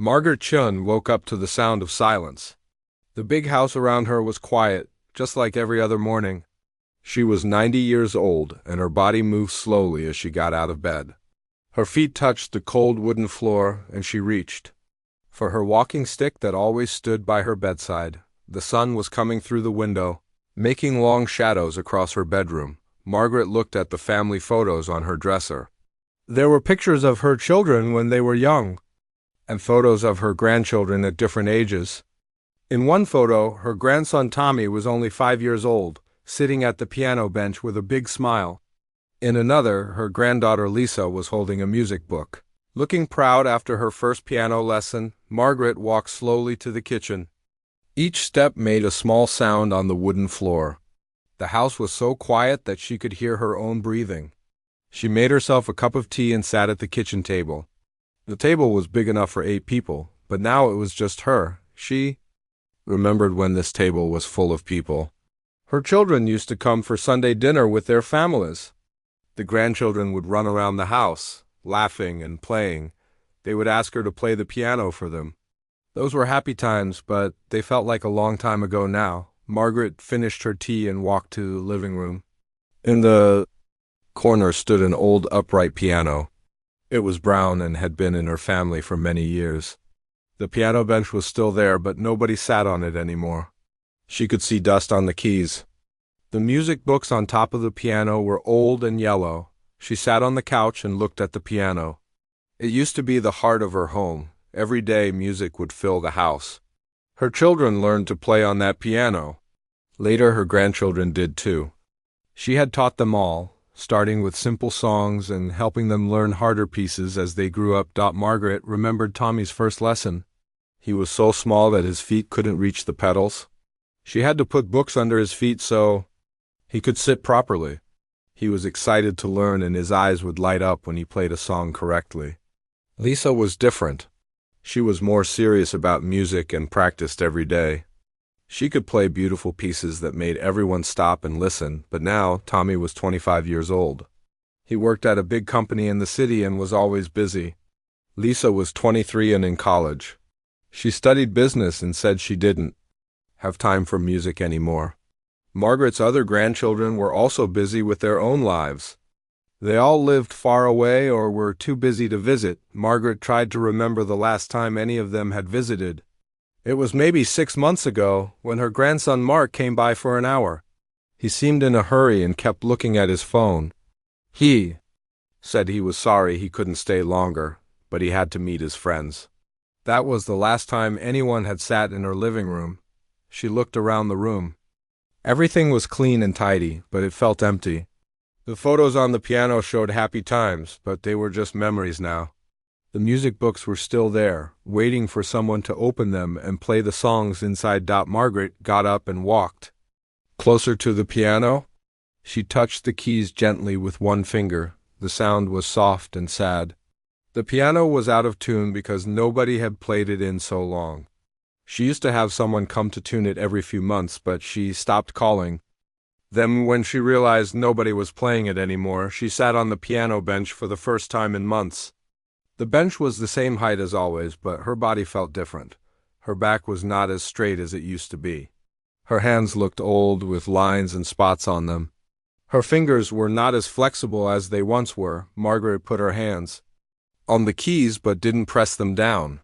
Margaret Chun woke up to the sound of silence. The big house around her was quiet, just like every other morning. She was 90 years old, and her body moved slowly as she got out of bed. Her feet touched the cold wooden floor, and she reached for her walking stick that always stood by her bedside. The sun was coming through the window, making long shadows across her bedroom. Margaret looked at the family photos on her dresser. There were pictures of her children when they were young, and photos of her grandchildren at different ages. In one photo, her grandson Tommy was only 5 years old, sitting at the piano bench with a big smile. In another, her granddaughter Lisa was holding a music book. Looking proud after her first piano lesson, Margaret walked slowly to the kitchen. Each step made a small sound on the wooden floor. The house was so quiet that she could hear her own breathing. She made herself a cup of tea and sat at the kitchen table. The table was big enough for 8 people, but now it was just her. She remembered when this table was full of people. Her children used to come for Sunday dinner with their families. The grandchildren would run around the house, laughing and playing. They would ask her to play the piano for them. Those were happy times, but they felt like a long time ago now. Margaret finished her tea and walked to the living room. In the corner stood an old upright piano. It was brown and had been in her family for many years. The piano bench was still there, but nobody sat on it anymore. She could see dust on the keys. The music books on top of the piano were old and yellow. She sat on the couch and looked at the piano. It used to be the heart of her home. Every day music would fill the house. Her children learned to play on that piano. Later her grandchildren did too. She had taught them all, starting with simple songs and helping them learn harder pieces as they grew up. Margaret remembered Tommy's first lesson. He was so small that his feet couldn't reach the pedals. She had to put books under his feet so he could sit properly. He was excited to learn, and his eyes would light up when he played a song correctly. Lisa was different. She was more serious about music and practiced every day. She could play beautiful pieces that made everyone stop and listen, but now Tommy was 25 years old. He worked at a big company in the city and was always busy. Lisa was 23 and in college. She studied business and said she didn't have time for music anymore. Margaret's other grandchildren were also busy with their own lives. They all lived far away or were too busy to visit. Margaret tried to remember the last time any of them had visited. It was maybe 6 months ago when her grandson Mark came by for an hour. He seemed in a hurry and kept looking at his phone. He said he was sorry he couldn't stay longer, but he had to meet his friends. That was the last time anyone had sat in her living room. She looked around the room. Everything was clean and tidy, but it felt empty. The photos on the piano showed happy times, but they were just memories now. The music books were still there, waiting for someone to open them and play the songs inside. Margaret got up and walked closer to the piano. She touched the keys gently with one finger. The sound was soft and sad. The piano was out of tune because nobody had played it in so long. She used to have someone come to tune it every few months, but she stopped calling. Then when she realized nobody was playing it anymore, she sat on the piano bench for the first time in months. The bench was the same height as always, but her body felt different. Her back was not as straight as it used to be. Her hands looked old, with lines and spots on them. Her fingers were not as flexible as they once were. Margaret put her hands on the keys but didn't press them down.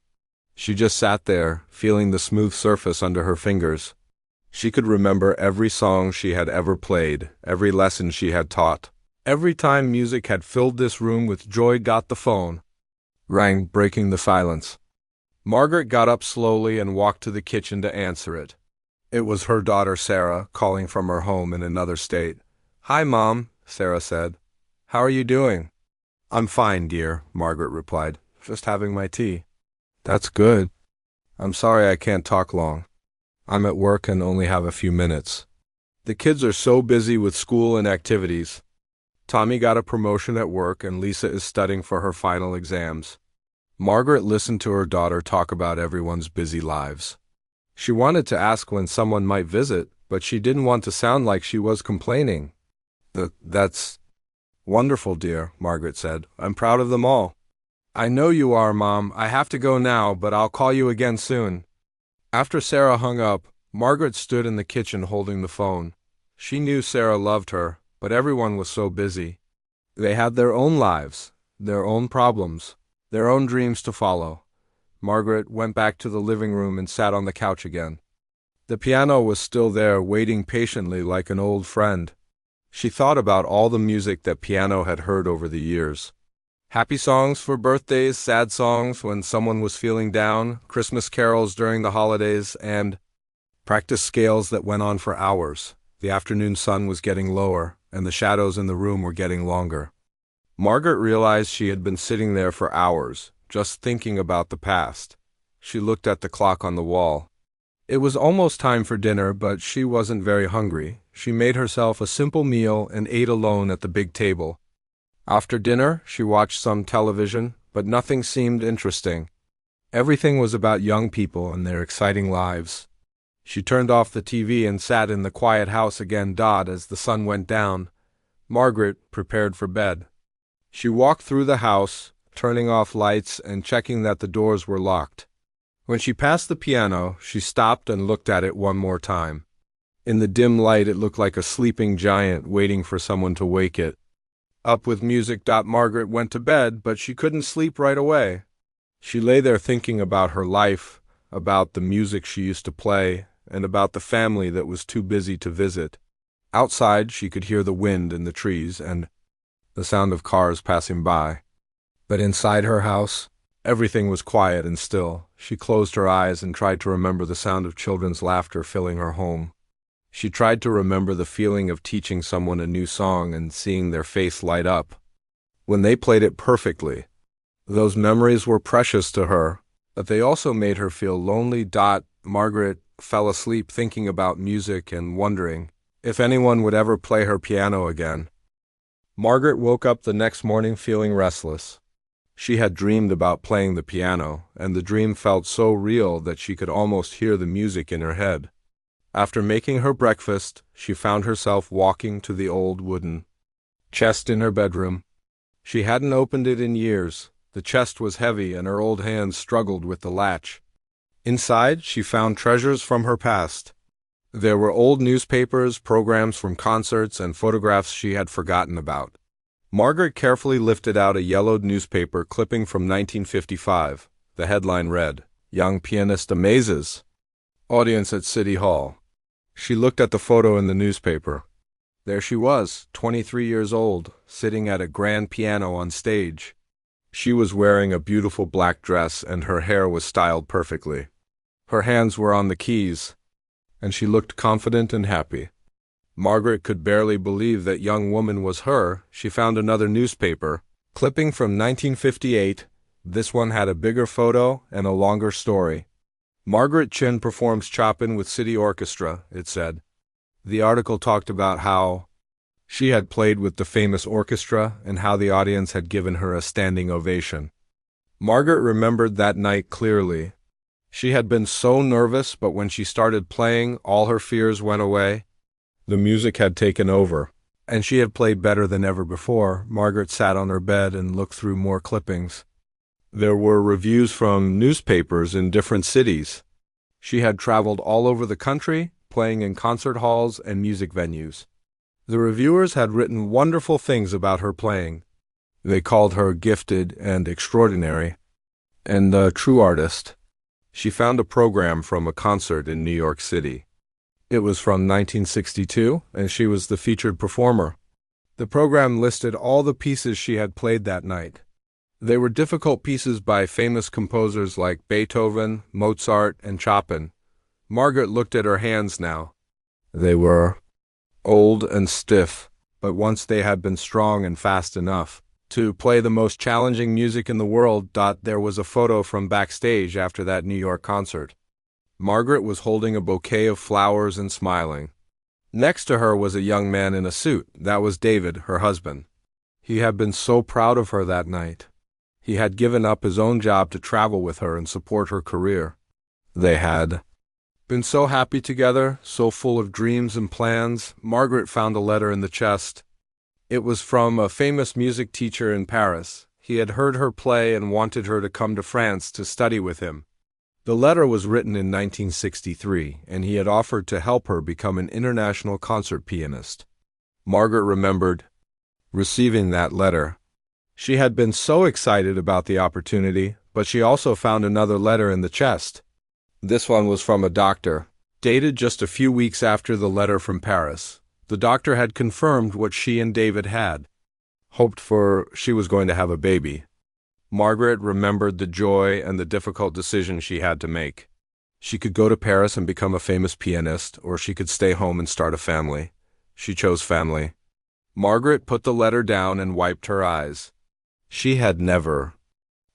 She just sat there, feeling the smooth surface under her fingers. She could remember every song she had ever played, every lesson she had taught. Every time music had filled this room with joy. The phone rang, breaking the silence. Margaret got up slowly and walked to the kitchen to answer it. It was her daughter Sarah, calling from her home in another state. "Hi, Mom," Sarah said. "How are you doing?" "I'm fine, dear," Margaret replied. "Just having my tea." "That's good. I'm sorry I can't talk long. I'm at work and only have a few minutes. The kids are so busy with school and activities. Tommy got a promotion at work and Lisa is studying for her final exams." Margaret listened to her daughter talk about everyone's busy lives. She wanted to ask when someone might visit, but she didn't want to sound like she was complaining. "That's wonderful, dear," Margaret said. "I'm proud of them all." I know you are, Mom. I have to go now, but I'll call you again soon. After Sarah hung up, Margaret stood in the kitchen holding the phone. She knew Sarah loved her, but everyone was so busy. They had their own lives, their own problems, their own dreams to follow. Margaret went back to the living room and sat on the couch again. The piano was still there, waiting patiently like an old friend. She thought about all the music that piano had heard over the years. Happy songs for birthdays, sad songs when someone was feeling down, Christmas carols during the holidays, and practice scales that went on for hours. The afternoon sun was getting lower, and the shadows in the room were getting longer. Margaret realized she had been sitting there for hours, just thinking about the past. She looked at the clock on the wall. It was almost time for dinner, but she wasn't very hungry. She made herself a simple meal and ate alone at the big table. After dinner, she watched some television, but nothing seemed interesting. Everything was about young people and their exciting lives. She turned off the TV and sat in the quiet house again. As the sun went down, Margaret prepared for bed. She walked through the house, turning off lights and checking that the doors were locked. When she passed the piano, she stopped and looked at it one more time. In the dim light, it looked like a sleeping giant waiting for someone to wake it. Up with music. Margaret went to bed, but she couldn't sleep right away. She lay there thinking about her life, about the music she used to play, and about the family that was too busy to visit. Outside, she could hear the wind in the trees and the sound of cars passing by. But inside her house, everything was quiet and still. She closed her eyes and tried to remember the sound of children's laughter filling her home. She tried to remember the feeling of teaching someone a new song and seeing their face light up when they played it perfectly. Those memories were precious to her, but they also made her feel lonely. Margaret fell asleep thinking about music and wondering if anyone would ever play her piano again. Margaret woke up the next morning feeling restless. She had dreamed about playing the piano, and the dream felt so real that she could almost hear the music in her head. After making her breakfast, she found herself walking to the old wooden chest in her bedroom. She hadn't opened it in years. The chest was heavy, and her old hands struggled with the latch. Inside, she found treasures from her past. There were old newspapers, programs from concerts, and photographs she had forgotten about. Margaret carefully lifted out a yellowed newspaper clipping from 1955. The headline read, "Young Pianist Amazes Audience at City Hall." She looked at the photo in the newspaper. There she was, 23 years old, sitting at a grand piano on stage. She was wearing a beautiful black dress, and her hair was styled perfectly. Her hands were on the keys, and she looked confident and happy. Margaret could barely believe that young woman was her. She found another newspaper, clipping from 1958. This one had a bigger photo and a longer story. Margaret Chin performs Chopin with City Orchestra, it said. The article talked about how she had played with the famous orchestra and how the audience had given her a standing ovation. Margaret remembered that night clearly. She had been so nervous, but when she started playing, all her fears went away. The music had taken over, and she had played better than ever before. Margaret sat on her bed and looked through more clippings. There were reviews from newspapers in different cities. She had traveled all over the country, playing in concert halls and music venues. The reviewers had written wonderful things about her playing. They called her gifted and extraordinary, and a true artist. She found a program from a concert in New York City. It was from 1962, and she was the featured performer. The program listed all the pieces she had played that night. They were difficult pieces by famous composers like Beethoven, Mozart, and Chopin. Margaret looked at her hands now. They were old and stiff, but once they had been strong and fast enough to play the most challenging music in the world. There was a photo from backstage after that New York concert. Margaret was holding a bouquet of flowers and smiling. Next to her was a young man in a suit. That was David, her husband. He had been so proud of her that night. He had given up his own job to travel with her and support her career. They had been so happy together, so full of dreams and plans. Margaret found a letter in the chest. It was from a famous music teacher in Paris. He had heard her play and wanted her to come to France to study with him. The letter was written in 1963, and he had offered to help her become an international concert pianist. Margaret remembered receiving that letter. She had been so excited about the opportunity, but she also found another letter in the chest. This one was from a doctor, dated just a few weeks after the letter from Paris. The doctor had confirmed what she and David had hoped for. She was going to have a baby. Margaret remembered the joy and the difficult decision she had to make. She could go to Paris and become a famous pianist, or she could stay home and start a family. She chose family. Margaret put the letter down and wiped her eyes. She had never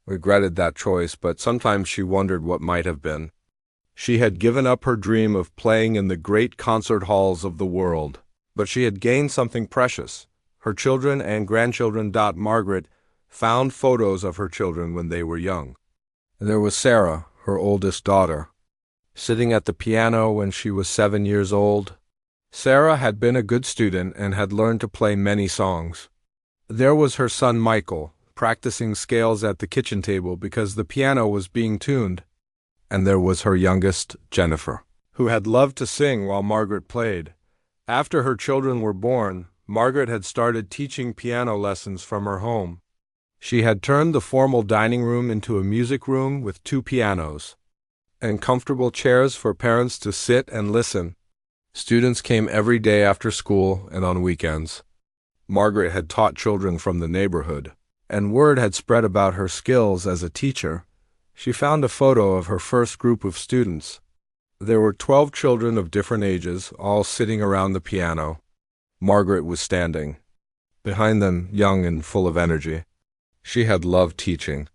regretted that choice, but sometimes she wondered what might have been. She had given up her dream of playing in the great concert halls of the world, but she had gained something precious. Her children and grandchildren. Margaret found photos of her children when they were young. There was Sarah, her oldest daughter, sitting at the piano when she was 7 years old. Sarah had been a good student and had learned to play many songs. There was her son Michael, practicing scales at the kitchen table because the piano was being tuned. And there was her youngest, Jennifer, who had loved to sing while Margaret played. After her children were born, Margaret had started teaching piano lessons from her home. She had turned the formal dining room into a music room with 2 pianos and comfortable chairs for parents to sit and listen. Students came every day after school and on weekends. Margaret had taught children from the neighborhood, and word had spread about her skills as a teacher. She found a photo of her first group of students. There were 12 children of different ages, all sitting around the piano. Margaret was standing behind them, young and full of energy. She had loved teaching.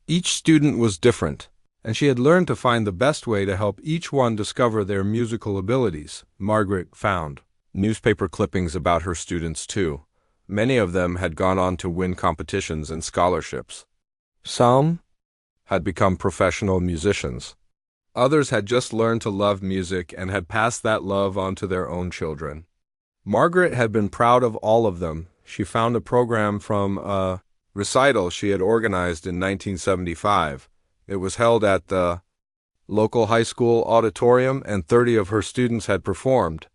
Each student was different, and she had learned to find the best way to help each one discover their musical abilities. Margaret found newspaper clippings about her students, too. Many of them had gone on to win competitions and scholarships. Some had become professional musicians. Others had just learned to love music and had passed that love on to their own children. Margaret had been proud of all of them. She found a program from a recital she had organized in 1975. It was held at the local high school auditorium, and 30 of her students had performed.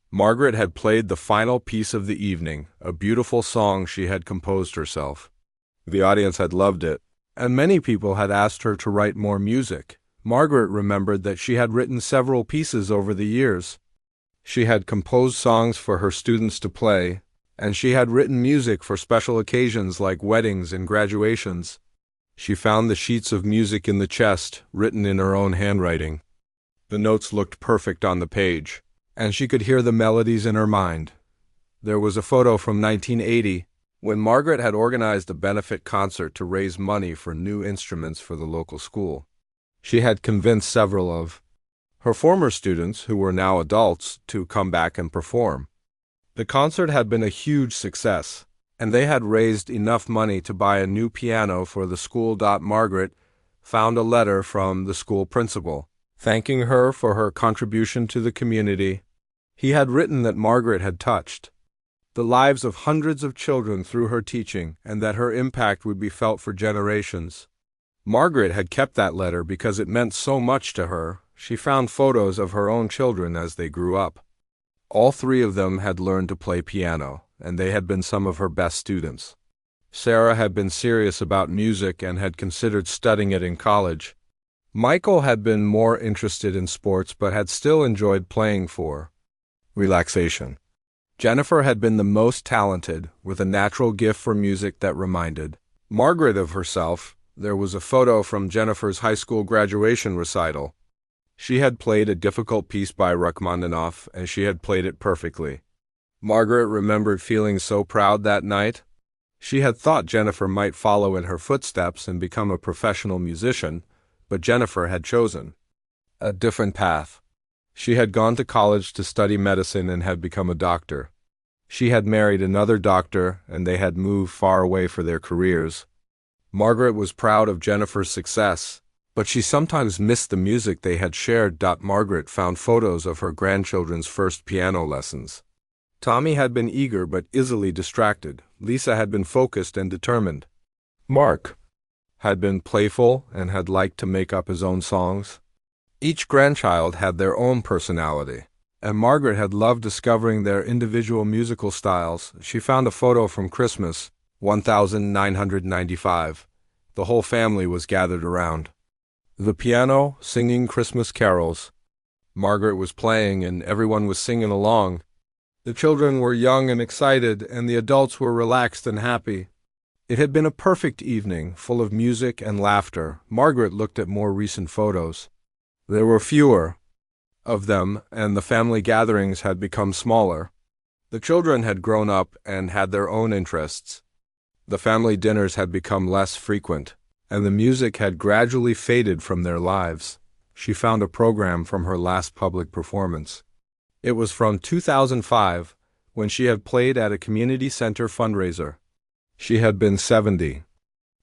Margaret had played the final piece of the evening, a beautiful song she had composed herself. The audience had loved it, and many people had asked her to write more music. Margaret remembered that she had written several pieces over the years. She had composed songs for her students to play, and she had written music for special occasions like weddings and graduations. She found the sheets of music in the chest, written in her own handwriting. The notes looked perfect on the page, and she could hear the melodies in her mind. There was a photo from 1980, when Margaret had organized a benefit concert to raise money for new instruments for the local school. She had convinced several of her former students, who were now adults, to come back and perform. The concert had been a huge success, and they had raised enough money to buy a new piano for the school. Margaret found a letter from the school principal, thanking her for her contribution to the community. He had written that Margaret had touched the lives of hundreds of children through her teaching, and that her impact would be felt for generations. Margaret had kept that letter because it meant so much to her. She found photos of her own children as they grew up. All 3 of them had learned to play piano, and they had been some of her best students. Sarah had been serious about music and had considered studying it in college. Michael had been more interested in sports but had still enjoyed playing for relaxation. Jennifer had been the most talented, with a natural gift for music that reminded Margaret of herself. There was a photo from Jennifer's high school graduation recital. She had played a difficult piece by Rachmaninoff, and she had played it perfectly. Margaret remembered feeling so proud that night. She had thought Jennifer might follow in her footsteps and become a professional musician, but Jennifer had chosen a different path. She had gone to college to study medicine and had become a doctor. She had married another doctor, and they had moved far away for their careers. Margaret was proud of Jennifer's success, but she sometimes missed the music they had shared. Margaret found photos of her grandchildren's first piano lessons. Tommy had been eager but easily distracted. Lisa had been focused and determined. Mark had been playful and had liked to make up his own songs. Each grandchild had their own personality, and Margaret had loved discovering their individual musical styles. She found a photo from Christmas, 1995. The whole family was gathered around the piano, singing Christmas carols. Margaret was playing, and everyone was singing along. The children were young and excited, and the adults were relaxed and happy. It had been a perfect evening, full of music and laughter. Margaret looked at more recent photos. There were fewer of them, and the family gatherings had become smaller. The children had grown up and had their own interests. The family dinners had become less frequent, and the music had gradually faded from their lives. She found a program from her last public performance. It was from 2005, when she had played at a community center fundraiser. She had been 70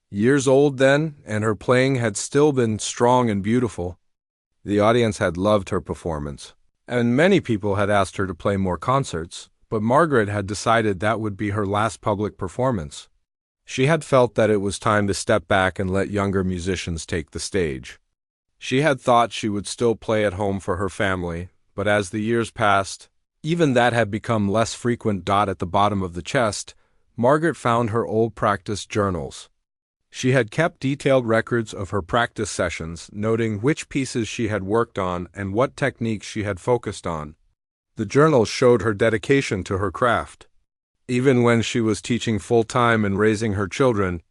years old then, and her playing had still been strong and beautiful. The audience had loved her performance, and many people had asked her to play more concerts, but Margaret had decided that would be her last public performance. She had felt that it was time to step back and let younger musicians take the stage. She had thought she would still play at home for her family, but as the years passed, even that had become less frequent. At the bottom of the chest, Margaret found her old practice journals. She had kept detailed records of her practice sessions, noting which pieces she had worked on and what techniques she had focused on. The journals showed her dedication to her craft. Even when she was teaching full-time and raising her children,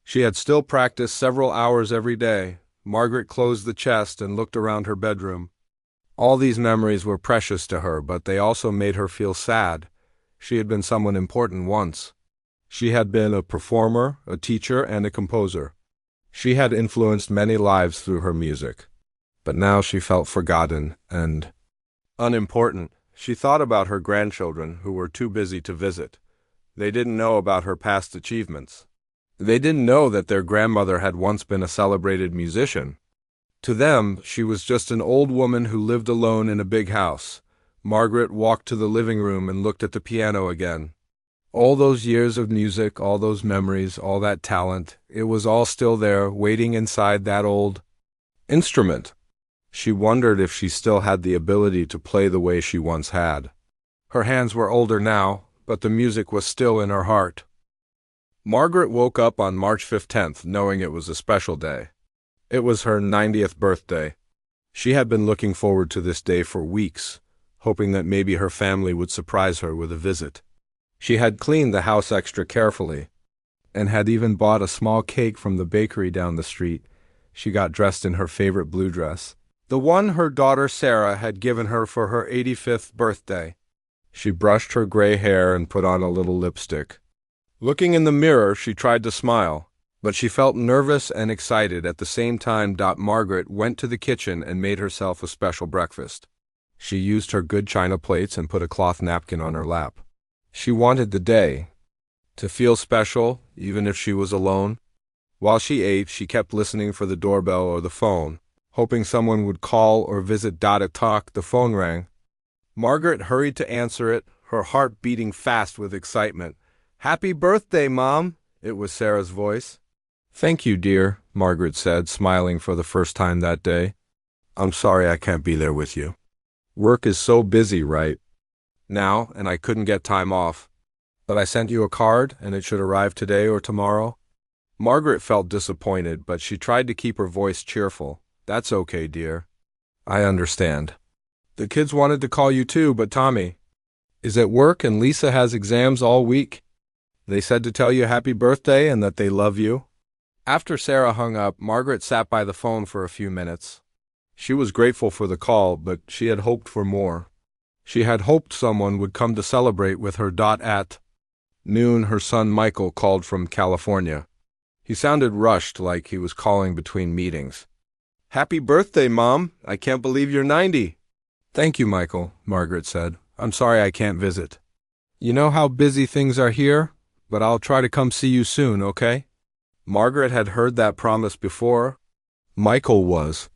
she had still practiced several hours every day. Margaret closed the chest and looked around her bedroom. All these memories were precious to her, but they also made her feel sad. She had been someone important once. She had been a performer, a teacher, and a composer. She had influenced many lives through her music. But now she felt forgotten and unimportant. She thought about her grandchildren, who were too busy to visit. They didn't know about her past achievements. They didn't know that their grandmother had once been a celebrated musician. To them, she was just an old woman who lived alone in a big house. Margaret walked to the living room and looked at the piano again. All those years of music, all those memories, all that talent, it was all still there, waiting inside that old instrument. She wondered if she still had the ability to play the way she once had. Her hands were older now, but the music was still in her heart. Margaret woke up on March 15th, knowing it was a special day. It was her 90th birthday. She had been looking forward to this day for weeks, hoping that maybe her family would surprise her with a visit. She had cleaned the house extra carefully, and had even bought a small cake from the bakery down the street. She got dressed in her favorite blue dress, the one her daughter Sarah had given her for her 85th birthday. She brushed her gray hair and put on a little lipstick. Looking in the mirror, she tried to smile, but she felt nervous and excited at the same time. Margaret went to the kitchen and made herself a special breakfast. She used her good china plates and put a cloth napkin on her lap. She wanted the day to feel special, even if she was alone. While she ate, she kept listening for the doorbell or the phone, hoping someone would call or visit. The phone rang. Margaret hurried to answer it, her heart beating fast with excitement. "Happy birthday, Mom!" It was Sarah's voice. "Thank you, dear," Margaret said, smiling for the first time that day. "I'm sorry I can't be there with you. Work is so busy right now, and I couldn't get time off. But I sent you a card, and it should arrive today or tomorrow." Margaret felt disappointed, but she tried to keep her voice cheerful. "That's okay, dear. I understand. The kids wanted to call you too, but Tommy is at work and Lisa has exams all week. They said to tell you happy birthday and that they love you." After Sarah hung up, Margaret sat by the phone for a few minutes. She was grateful for the call, but she had hoped for more. She had hoped someone would come to celebrate with her. At noon, her son Michael called from California. He sounded rushed, like he was calling between meetings. "Happy birthday, Mom! I can't believe you're 90. "Thank you, Michael," Margaret said. "I'm sorry I can't visit. You know how busy things are here, but I'll try to come see you soon, okay?" Margaret had heard that promise before. Michael was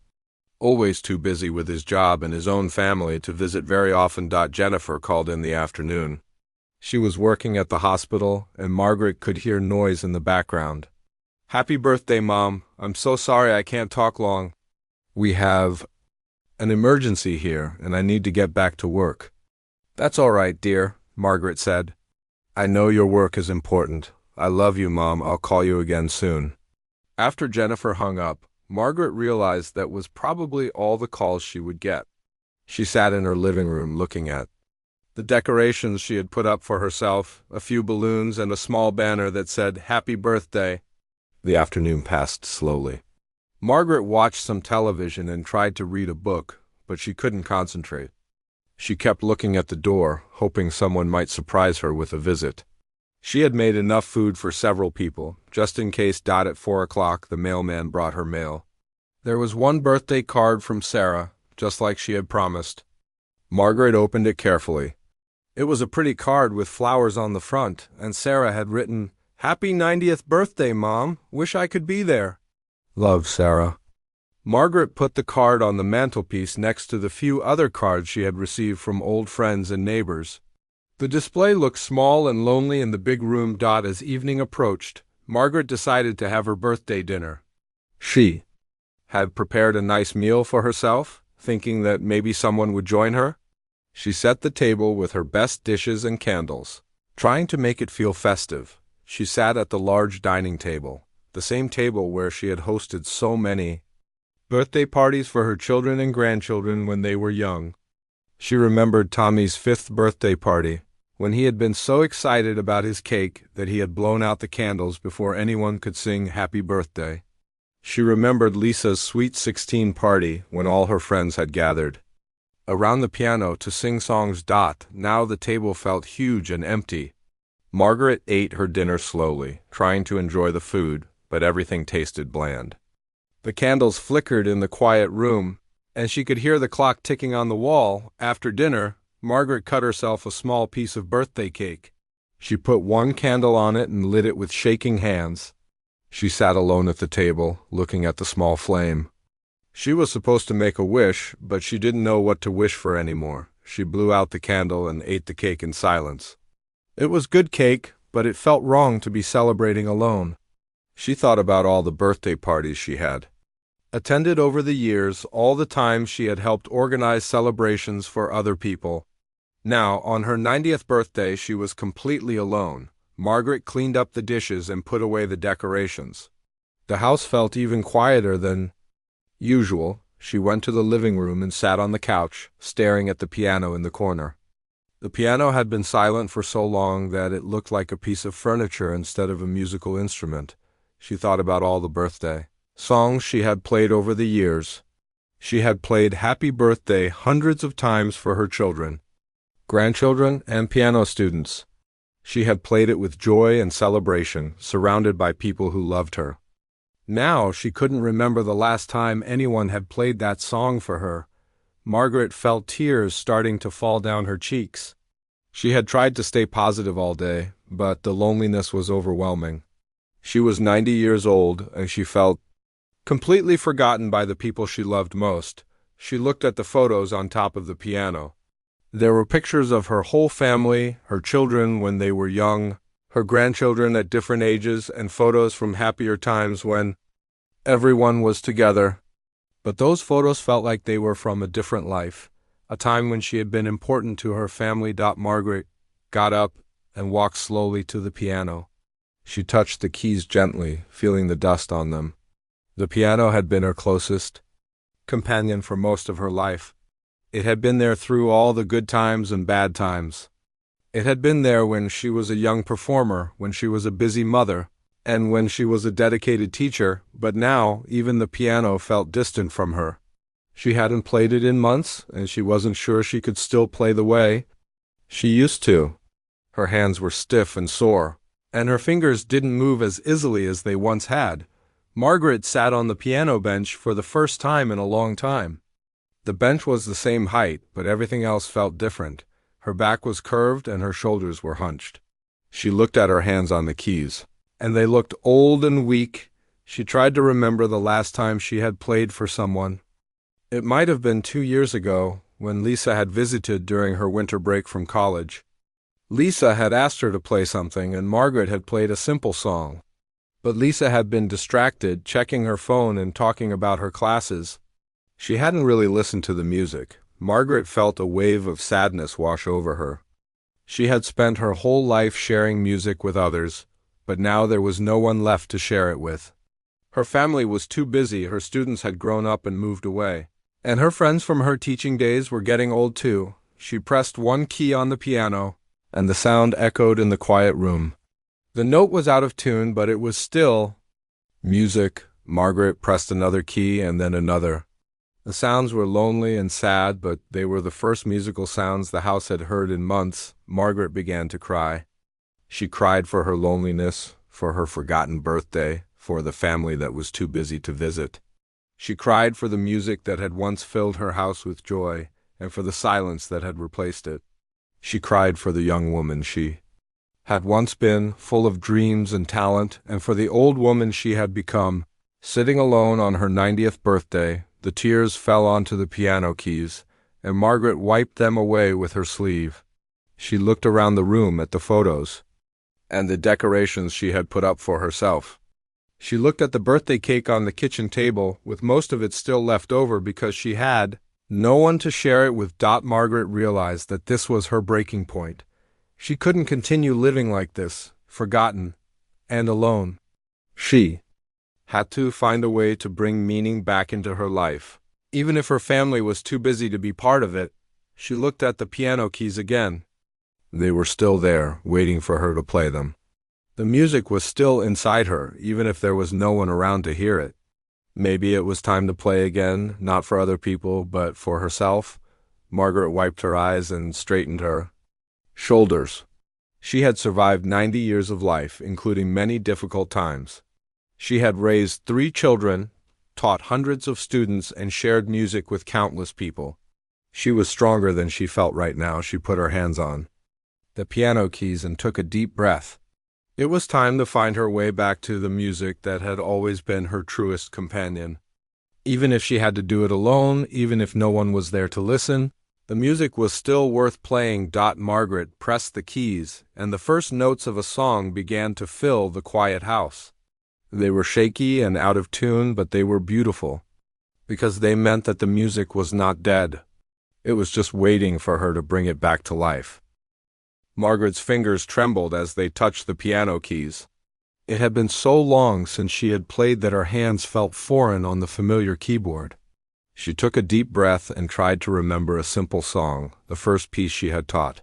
always too busy with his job and his own family to visit very often. Jennifer called in the afternoon. She was working at the hospital, and Margaret could hear noise in the background. Happy birthday, Mom. I'm so sorry I can't talk long. We have an emergency here, and I need to get back to work. That's all right, dear, Margaret said. I know your work is important. I love you, Mom. I'll call you again soon. After Jennifer hung up, Margaret realized that was probably all the calls she would get. She sat in her living room looking at the decorations she had put up for herself, a few balloons and a small banner that said, Happy Birthday. The afternoon passed slowly. Margaret watched some television and tried to read a book, but she couldn't concentrate. She kept looking at the door, hoping someone might surprise her with a visit. She had made enough food for several people, just in case at 4 o'clock the mailman brought her mail. There was one birthday card from Sarah, just like she had promised. Margaret opened it carefully. It was a pretty card with flowers on the front, and Sarah had written, Happy 90th birthday, Mom. Wish I could be there. Love, Sarah. Margaret put the card on the mantelpiece next to the few other cards she had received from old friends and neighbors. The display looked small and lonely in the big room. As evening approached, Margaret decided to have her birthday dinner. She had prepared a nice meal for herself, thinking that maybe someone would join her. She set the table with her best dishes and candles, trying to make it feel festive. She sat at the large dining table, the same table where she had hosted so many birthday parties for her children and grandchildren when they were young. She remembered Tommy's 5th birthday party, when he had been so excited about his cake that he had blown out the candles before anyone could sing Happy Birthday. She remembered Lisa's Sweet 16 party when all her friends had gathered around the piano to sing songs. Now the table felt huge and empty. Margaret ate her dinner slowly, trying to enjoy the food, but everything tasted bland. The candles flickered in the quiet room, and she could hear the clock ticking on the wall. After dinner, Margaret cut herself a small piece of birthday cake. She put one candle on it and lit it with shaking hands. She sat alone at the table, looking at the small flame. She was supposed to make a wish, but she didn't know what to wish for anymore. She blew out the candle and ate the cake in silence. It was good cake, but it felt wrong to be celebrating alone. She thought about all the birthday parties she had attended over the years, all the times she had helped organize celebrations for other people. Now, on her 90th birthday, she was completely alone. Margaret cleaned up the dishes and put away the decorations. The house felt even quieter than usual. She went to the living room and sat on the couch, staring at the piano in the corner. The piano had been silent for so long that it looked like a piece of furniture instead of a musical instrument. She thought about all the birthday songs she had played over the years. She had played Happy Birthday hundreds of times for her children, grandchildren, and piano students. She had played it with joy and celebration, surrounded by people who loved her. Now she couldn't remember the last time anyone had played that song for her. Margaret felt tears starting to fall down her cheeks. She had tried to stay positive all day, but the loneliness was overwhelming. She was 90 years old, and she felt completely forgotten by the people she loved most. She looked at the photos on top of the piano. There were pictures of her whole family, her children when they were young, her grandchildren at different ages, and photos from happier times when everyone was together. But those photos felt like they were from a different life, a time when she had been important to her family. Margaret got up and walked slowly to the piano. She touched the keys gently, feeling the dust on them. The piano had been her closest companion for most of her life. It had been there through all the good times and bad times. It had been there when she was a young performer, when she was a busy mother, and when she was a dedicated teacher, but now even the piano felt distant from her. She hadn't played it in months, and she wasn't sure she could still play the way she used to. Her hands were stiff and sore, and her fingers didn't move as easily as they once had. Margaret sat on the piano bench for the first time in a long time. The bench was the same height, but everything else felt different. Her back was curved and her shoulders were hunched. She looked at her hands on the keys, and they looked old and weak. She tried to remember the last time she had played for someone. It might have been 2 years ago, when Lisa had visited during her winter break from college. Lisa had asked her to play something, and Margaret had played a simple song. But Lisa had been distracted, checking her phone and talking about her classes. She hadn't really listened to the music. Margaret felt a wave of sadness wash over her. She had spent her whole life sharing music with others, but now there was no one left to share it with. Her family was too busy, her students had grown up and moved away. And her friends from her teaching days were getting old too. She pressed one key on the piano, and the sound echoed in the quiet room. The note was out of tune, but it was still music. Margaret pressed another key and then another. The sounds were lonely and sad, but they were the first musical sounds the house had heard in months. Margaret began to cry. She cried for her loneliness, for her forgotten birthday, for the family that was too busy to visit. She cried for the music that had once filled her house with joy, and for the silence that had replaced it. She cried for the young woman she had once been, full of dreams and talent, and for the old woman she had become. Sitting alone on her 90th birthday, the tears fell onto the piano keys, and Margaret wiped them away with her sleeve. She looked around the room at the photos and the decorations she had put up for herself. She looked at the birthday cake on the kitchen table, with most of it still left over because she had no one to share it with. Margaret realized that this was her breaking point. She couldn't continue living like this, forgotten and alone. She had to find a way to bring meaning back into her life. Even if her family was too busy to be part of it, she looked at the piano keys again. They were still there, waiting for her to play them. The music was still inside her, even if there was no one around to hear it. Maybe it was time to play again, not for other people, but for herself. Margaret wiped her eyes and straightened her shoulders. She had survived 90 years of life, including many difficult times. She had raised 3 children, taught hundreds of students, and shared music with countless people. She was stronger than she felt right now. She put her hands on the piano keys and took a deep breath. It was time to find her way back to the music that had always been her truest companion. Even if she had to do it alone, even if no one was there to listen, the music was still worth playing. Margaret pressed the keys, and the first notes of a song began to fill the quiet house. They were shaky and out of tune, but they were beautiful, because they meant that the music was not dead. It was just waiting for her to bring it back to life. Margaret's fingers trembled as they touched the piano keys. It had been so long since she had played that her hands felt foreign on the familiar keyboard. She took a deep breath and tried to remember a simple song, the first piece she had taught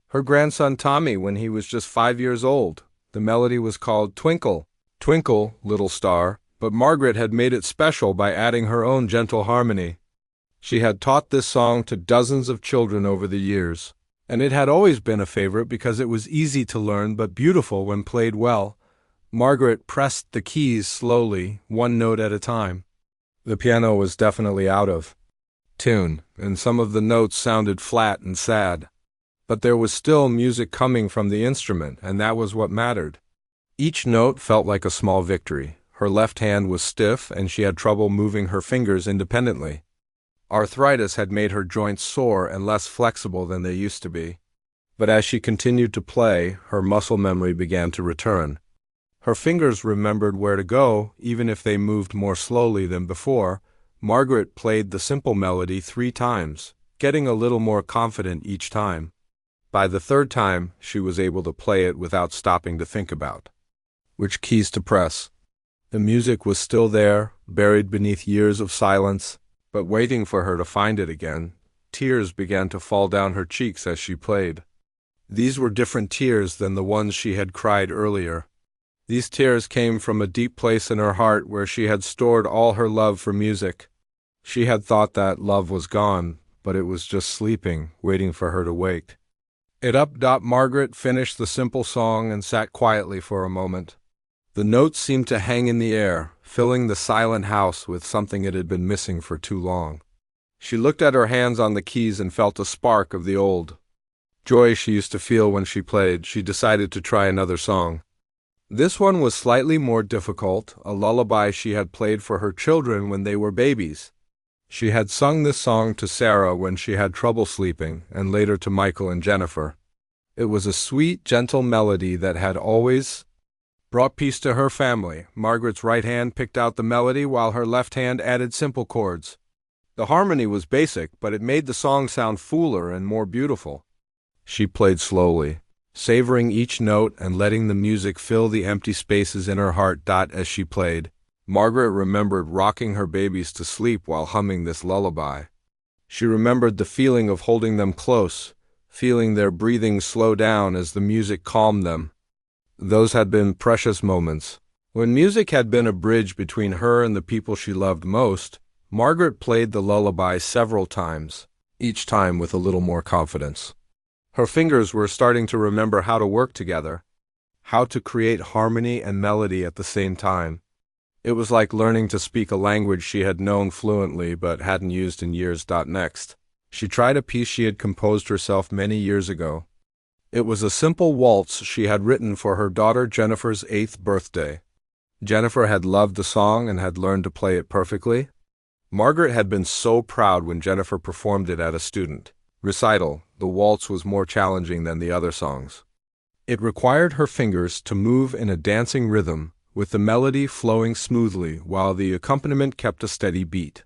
her grandson Tommy when he was just 5 years old. The melody was called Twinkle, Twinkle, Little Star, but Margaret had made it special by adding her own gentle harmony. She had taught this song to dozens of children over the years, and it had always been a favorite because it was easy to learn but beautiful when played well. Margaret pressed the keys slowly, one note at a time. The piano was definitely out of tune, and some of the notes sounded flat and sad. But there was still music coming from the instrument, and that was what mattered. Each note felt like a small victory. Her left hand was stiff, and she had trouble moving her fingers independently. Arthritis had made her joints sore and less flexible than they used to be. But as she continued to play, her muscle memory began to return. Her fingers remembered where to go, even if they moved more slowly than before. Margaret played the simple melody 3 times, getting a little more confident each time. By the 3rd time, she was able to play it without stopping to think about which keys to press. The music was still there, buried beneath years of silence, but waiting for her to find it again. Tears began to fall down her cheeks as she played. These were different tears than the ones she had cried earlier. These tears came from a deep place in her heart where she had stored all her love for music. She had thought that love was gone, but it was just sleeping, waiting for her to wake it up. Margaret finished the simple song and sat quietly for a moment. The notes seemed to hang in the air, filling the silent house with something it had been missing for too long. She looked at her hands on the keys and felt a spark of the old joy she used to feel when she played. She decided to try another song. This one was slightly more difficult, a lullaby she had played for her children when they were babies. She had sung this song to Sarah when she had trouble sleeping, and later to Michael and Jennifer. It was a sweet, gentle melody that had always brought peace to her family. Margaret's right hand picked out the melody while her left hand added simple chords. The harmony was basic, but it made the song sound fuller and more beautiful. She played slowly, savoring each note and letting the music fill the empty spaces in her heart. As she played, Margaret remembered rocking her babies to sleep while humming this lullaby. She remembered the feeling of holding them close, feeling their breathing slow down as the music calmed them. Those had been precious moments. When music had been a bridge between her and the people she loved most, Margaret played the lullaby several times, each time with a little more confidence. Her fingers were starting to remember how to work together, how to create harmony and melody at the same time. It was like learning to speak a language she had known fluently but hadn't used in years. Next, she tried a piece she had composed herself many years ago. It was a simple waltz she had written for her daughter Jennifer's 8th birthday. Jennifer had loved the song and had learned to play it perfectly. Margaret had been so proud when Jennifer performed it at a student recital. The waltz was more challenging than the other songs. It required her fingers to move in a dancing rhythm, with the melody flowing smoothly while the accompaniment kept a steady beat.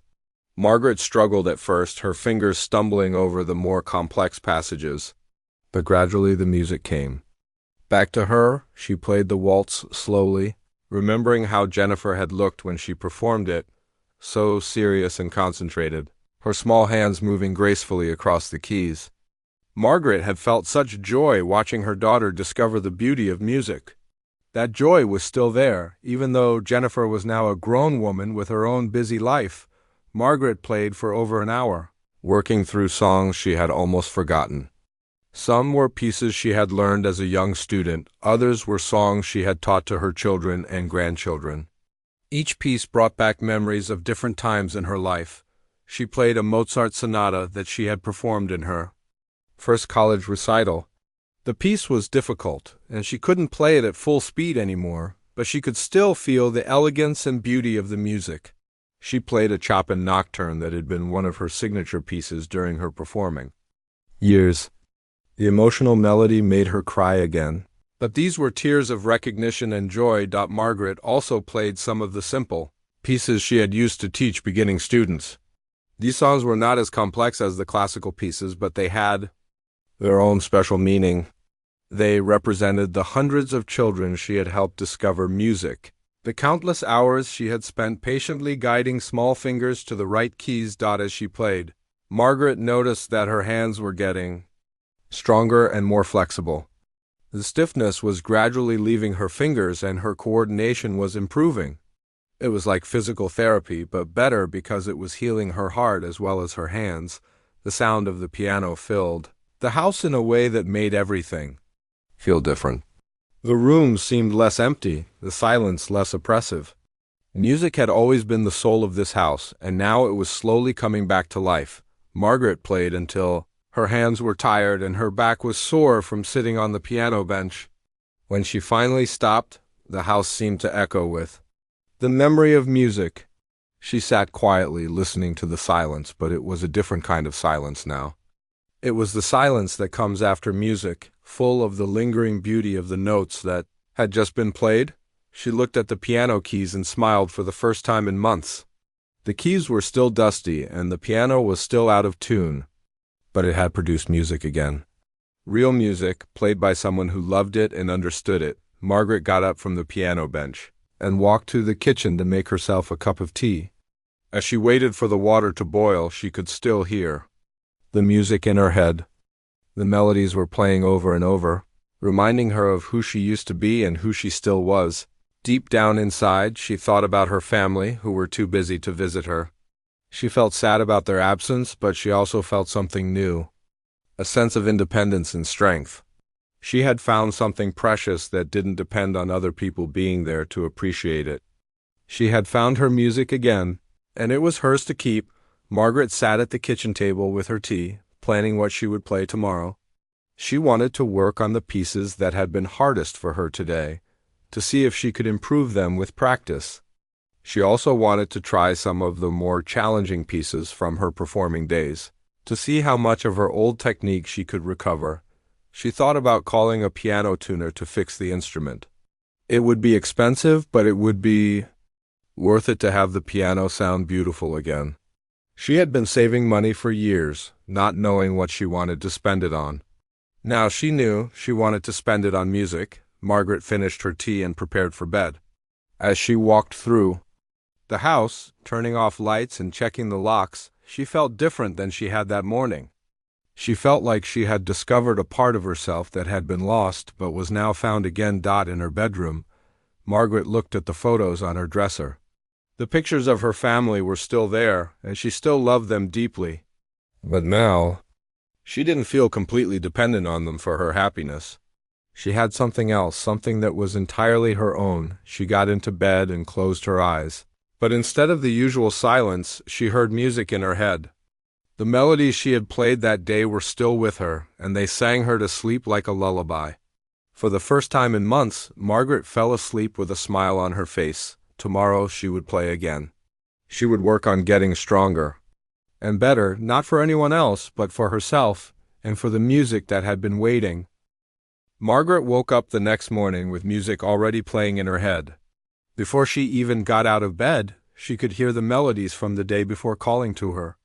Margaret struggled at first, her fingers stumbling over the more complex passages, but gradually the music came. Back to her, she played the waltz slowly, remembering how Jennifer had looked when she performed it, so serious and concentrated, her small hands moving gracefully across the keys. Margaret had felt such joy watching her daughter discover the beauty of music. That joy was still there, even though Jennifer was now a grown woman with her own busy life. Margaret played for over an hour, working through songs she had almost forgotten. Some were pieces she had learned as a young student, others were songs she had taught to her children and grandchildren. Each piece brought back memories of different times in her life. She played a Mozart sonata that she had performed in her first college recital. The piece was difficult, and she couldn't play it at full speed anymore, but she could still feel the elegance and beauty of the music. She played a Chopin nocturne that had been one of her signature pieces during her performing. The emotional melody made her cry again. But these were tears of recognition and joy. Margaret also played some of the simple pieces she had used to teach beginning students. These songs were not as complex as the classical pieces, but they had their own special meaning. They represented the hundreds of children she had helped discover music, the countless hours she had spent patiently guiding small fingers to the right keys. As she played, Margaret noticed that her hands were getting stronger and more flexible. The stiffness was gradually leaving her fingers and her coordination was improving. It was like physical therapy, but better because it was healing her heart as well as her hands. The sound of the piano filled the house in a way that made everything feel different. The room seemed less empty, the silence less oppressive. Music had always been the soul of this house, and now it was slowly coming back to life. Margaret played until her hands were tired and her back was sore from sitting on the piano bench. When she finally stopped, the house seemed to echo with the memory of music. She sat quietly, listening to the silence, but it was a different kind of silence now. It was the silence that comes after music, full of the lingering beauty of the notes that had just been played. She looked at the piano keys and smiled for the first time in months. The keys were still dusty and the piano was still out of tune, but it had produced music again. Real music, played by someone who loved it and understood it. Margaret got up from the piano bench and walked to the kitchen to make herself a cup of tea. As she waited for the water to boil, she could still hear the music in her head. The melodies were playing over and over, reminding her of who she used to be and who she still was. Deep down inside, she thought about her family, who were too busy to visit her. She felt sad about their absence, but she also felt something new, a sense of independence and strength. She had found something precious that didn't depend on other people being there to appreciate it. She had found her music again, and it was hers to keep. Margaret sat at the kitchen table with her tea, planning what she would play tomorrow. She wanted to work on the pieces that had been hardest for her today, to see if she could improve them with practice. She also wanted to try some of the more challenging pieces from her performing days, to see how much of her old technique she could recover. She thought about calling a piano tuner to fix the instrument. It would be expensive, but it would be worth it to have the piano sound beautiful again. She had been saving money for years, not knowing what she wanted to spend it on. Now she knew she wanted to spend it on music. Margaret finished her tea and prepared for bed. As she walked through the house, turning off lights and checking the locks, she felt different than she had that morning. She felt like she had discovered a part of herself that had been lost but was now found again. In her bedroom, Margaret looked at the photos on her dresser. The pictures of her family were still there, and she still loved them deeply. But now, she didn't feel completely dependent on them for her happiness. She had something else, something that was entirely her own. She got into bed and closed her eyes. But instead of the usual silence, she heard music in her head. The melodies she had played that day were still with her, and they sang her to sleep like a lullaby. For the first time in months, Margaret fell asleep with a smile on her face. Tomorrow she would play again. She would work on getting stronger and better, not for anyone else, but for herself and for the music that had been waiting. Margaret woke up the next morning with music already playing in her head. Before she even got out of bed, she could hear the melodies from the day before calling to her.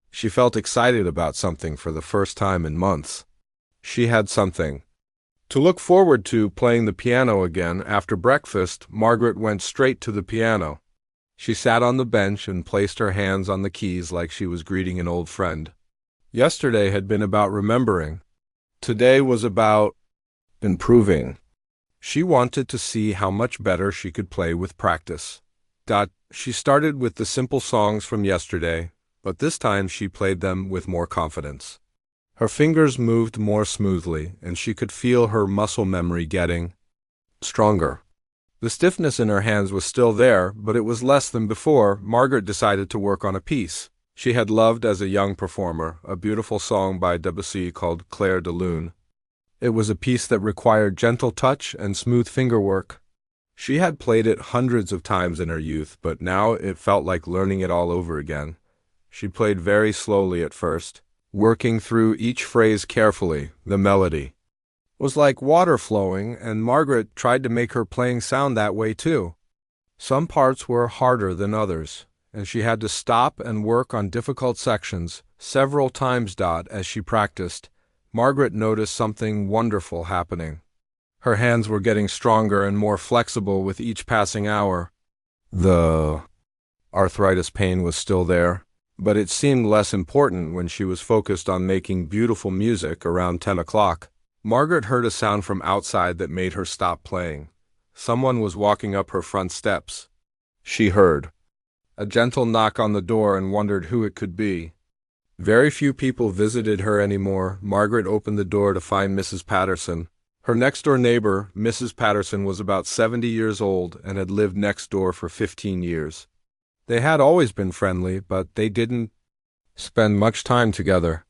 She felt excited about something for the first time in months. She had something to look forward to. Playing the piano again. After breakfast, Margaret went straight to the piano. She sat on the bench and placed her hands on the keys like she was greeting an old friend. Yesterday had been about remembering. Today was about improving. She wanted to see how much better she could play with practice. She started with the simple songs from yesterday, but this time she played them with more confidence. Her fingers moved more smoothly, and she could feel her muscle memory getting stronger. The stiffness in her hands was still there, but it was less than before. Margaret decided to work on a piece she had loved as a young performer, a beautiful song by Debussy called Clair de Lune. It was a piece that required gentle touch and smooth fingerwork. She had played it hundreds of times in her youth, but now it felt like learning it all over again. She played very slowly at first, working through each phrase carefully. The melody was like water flowing, and Margaret tried to make her playing sound that way too. Some parts were harder than others, and she had to stop and work on difficult sections several times. As she practiced, Margaret noticed something wonderful happening. Her hands were getting stronger and more flexible with each passing hour. The arthritis pain was still there, but it seemed less important when she was focused on making beautiful music. Around 10 o'clock, Margaret heard a sound from outside that made her stop playing. Someone was walking up her front steps. She heard a gentle knock on the door and wondered who it could be. Very few people visited her anymore. Margaret opened the door to find Mrs. Patterson. Her next-door neighbor, Mrs. Patterson, was about 70 years old and had lived next door for 15 years. They had always been friendly, but they didn't spend much time together.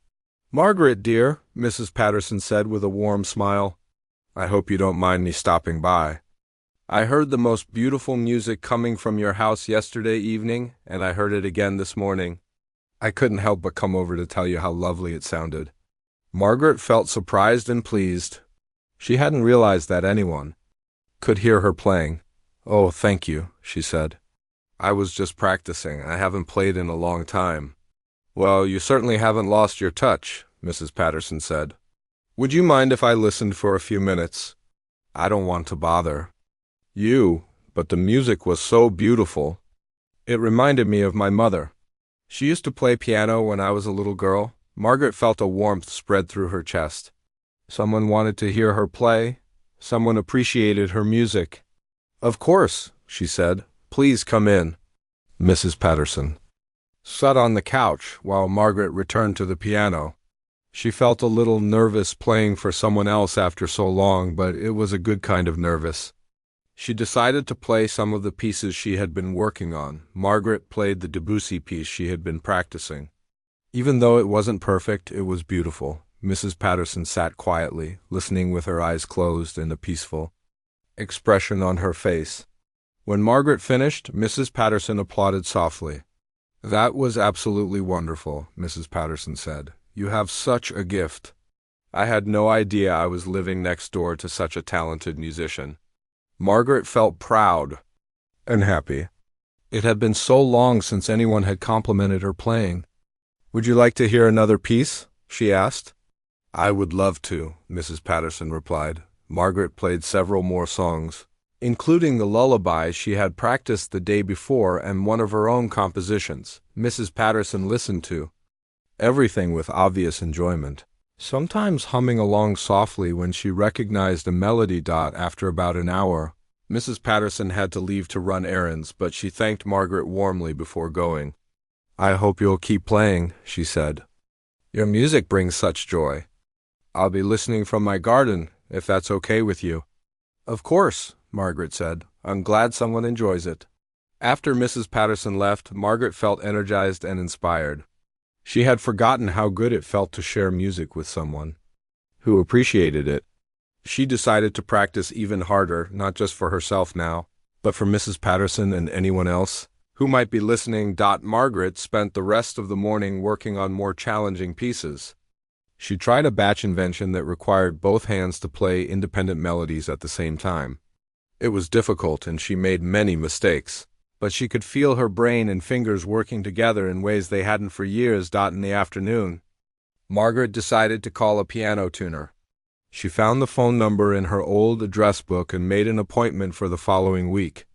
"Margaret, dear," Mrs. Patterson said with a warm smile, "I hope you don't mind me stopping by. I heard the most beautiful music coming from your house yesterday evening, and I heard it again this morning. I couldn't help but come over to tell you how lovely it sounded." Margaret felt surprised and pleased. She hadn't realized that anyone could hear her playing. "Oh, thank you," she said. "I was just practicing. I haven't played in a long time." "Well, you certainly haven't lost your touch," Mrs. Patterson said. "Would you mind if I listened for a few minutes? I don't want to bother you, but the music was so beautiful. It reminded me of my mother. She used to play piano when I was a little girl." Margaret felt a warmth spread through her chest. Someone wanted to hear her play. Someone appreciated her music. "Of course," she said. "Please come in." Mrs. Patterson sat on the couch while Margaret returned to the piano. She felt a little nervous playing for someone else after so long, but it was a good kind of nervous. She decided to play some of the pieces she had been working on. Margaret played the Debussy piece she had been practicing. Even though it wasn't perfect, it was beautiful. Mrs. Patterson sat quietly, listening with her eyes closed and a peaceful expression on her face. When Margaret finished, Mrs. Patterson applauded softly. "That was absolutely wonderful," Mrs. Patterson said. "You have such a gift. I had no idea I was living next door to such a talented musician." Margaret felt proud and happy. It had been so long since anyone had complimented her playing. "Would you like to hear another piece?" she asked. "I would love to," Mrs. Patterson replied. Margaret played several more songs, including the lullaby she had practiced the day before and one of her own compositions. Mrs. Patterson listened to everything with obvious enjoyment, sometimes humming along softly when she recognized a melody. After about an hour, Mrs. Patterson had to leave to run errands, but she thanked Margaret warmly before going. "I hope you'll keep playing," she said. "Your music brings such joy. I'll be listening from my garden, if that's okay with you." "Of course," Margaret said. "I'm glad someone enjoys it." After Mrs. Patterson left, Margaret felt energized and inspired. She had forgotten how good it felt to share music with someone who appreciated it. She decided to practice even harder, not just for herself now, but for Mrs. Patterson and anyone else who might be listening. Margaret spent the rest of the morning working on more challenging pieces. She tried a batch invention that required both hands to play independent melodies at the same time. It was difficult and she made many mistakes, but she could feel her brain and fingers working together in ways they hadn't for years. In the afternoon, Margaret decided to call a piano tuner. She found the phone number in her old address book and made an appointment for the following week.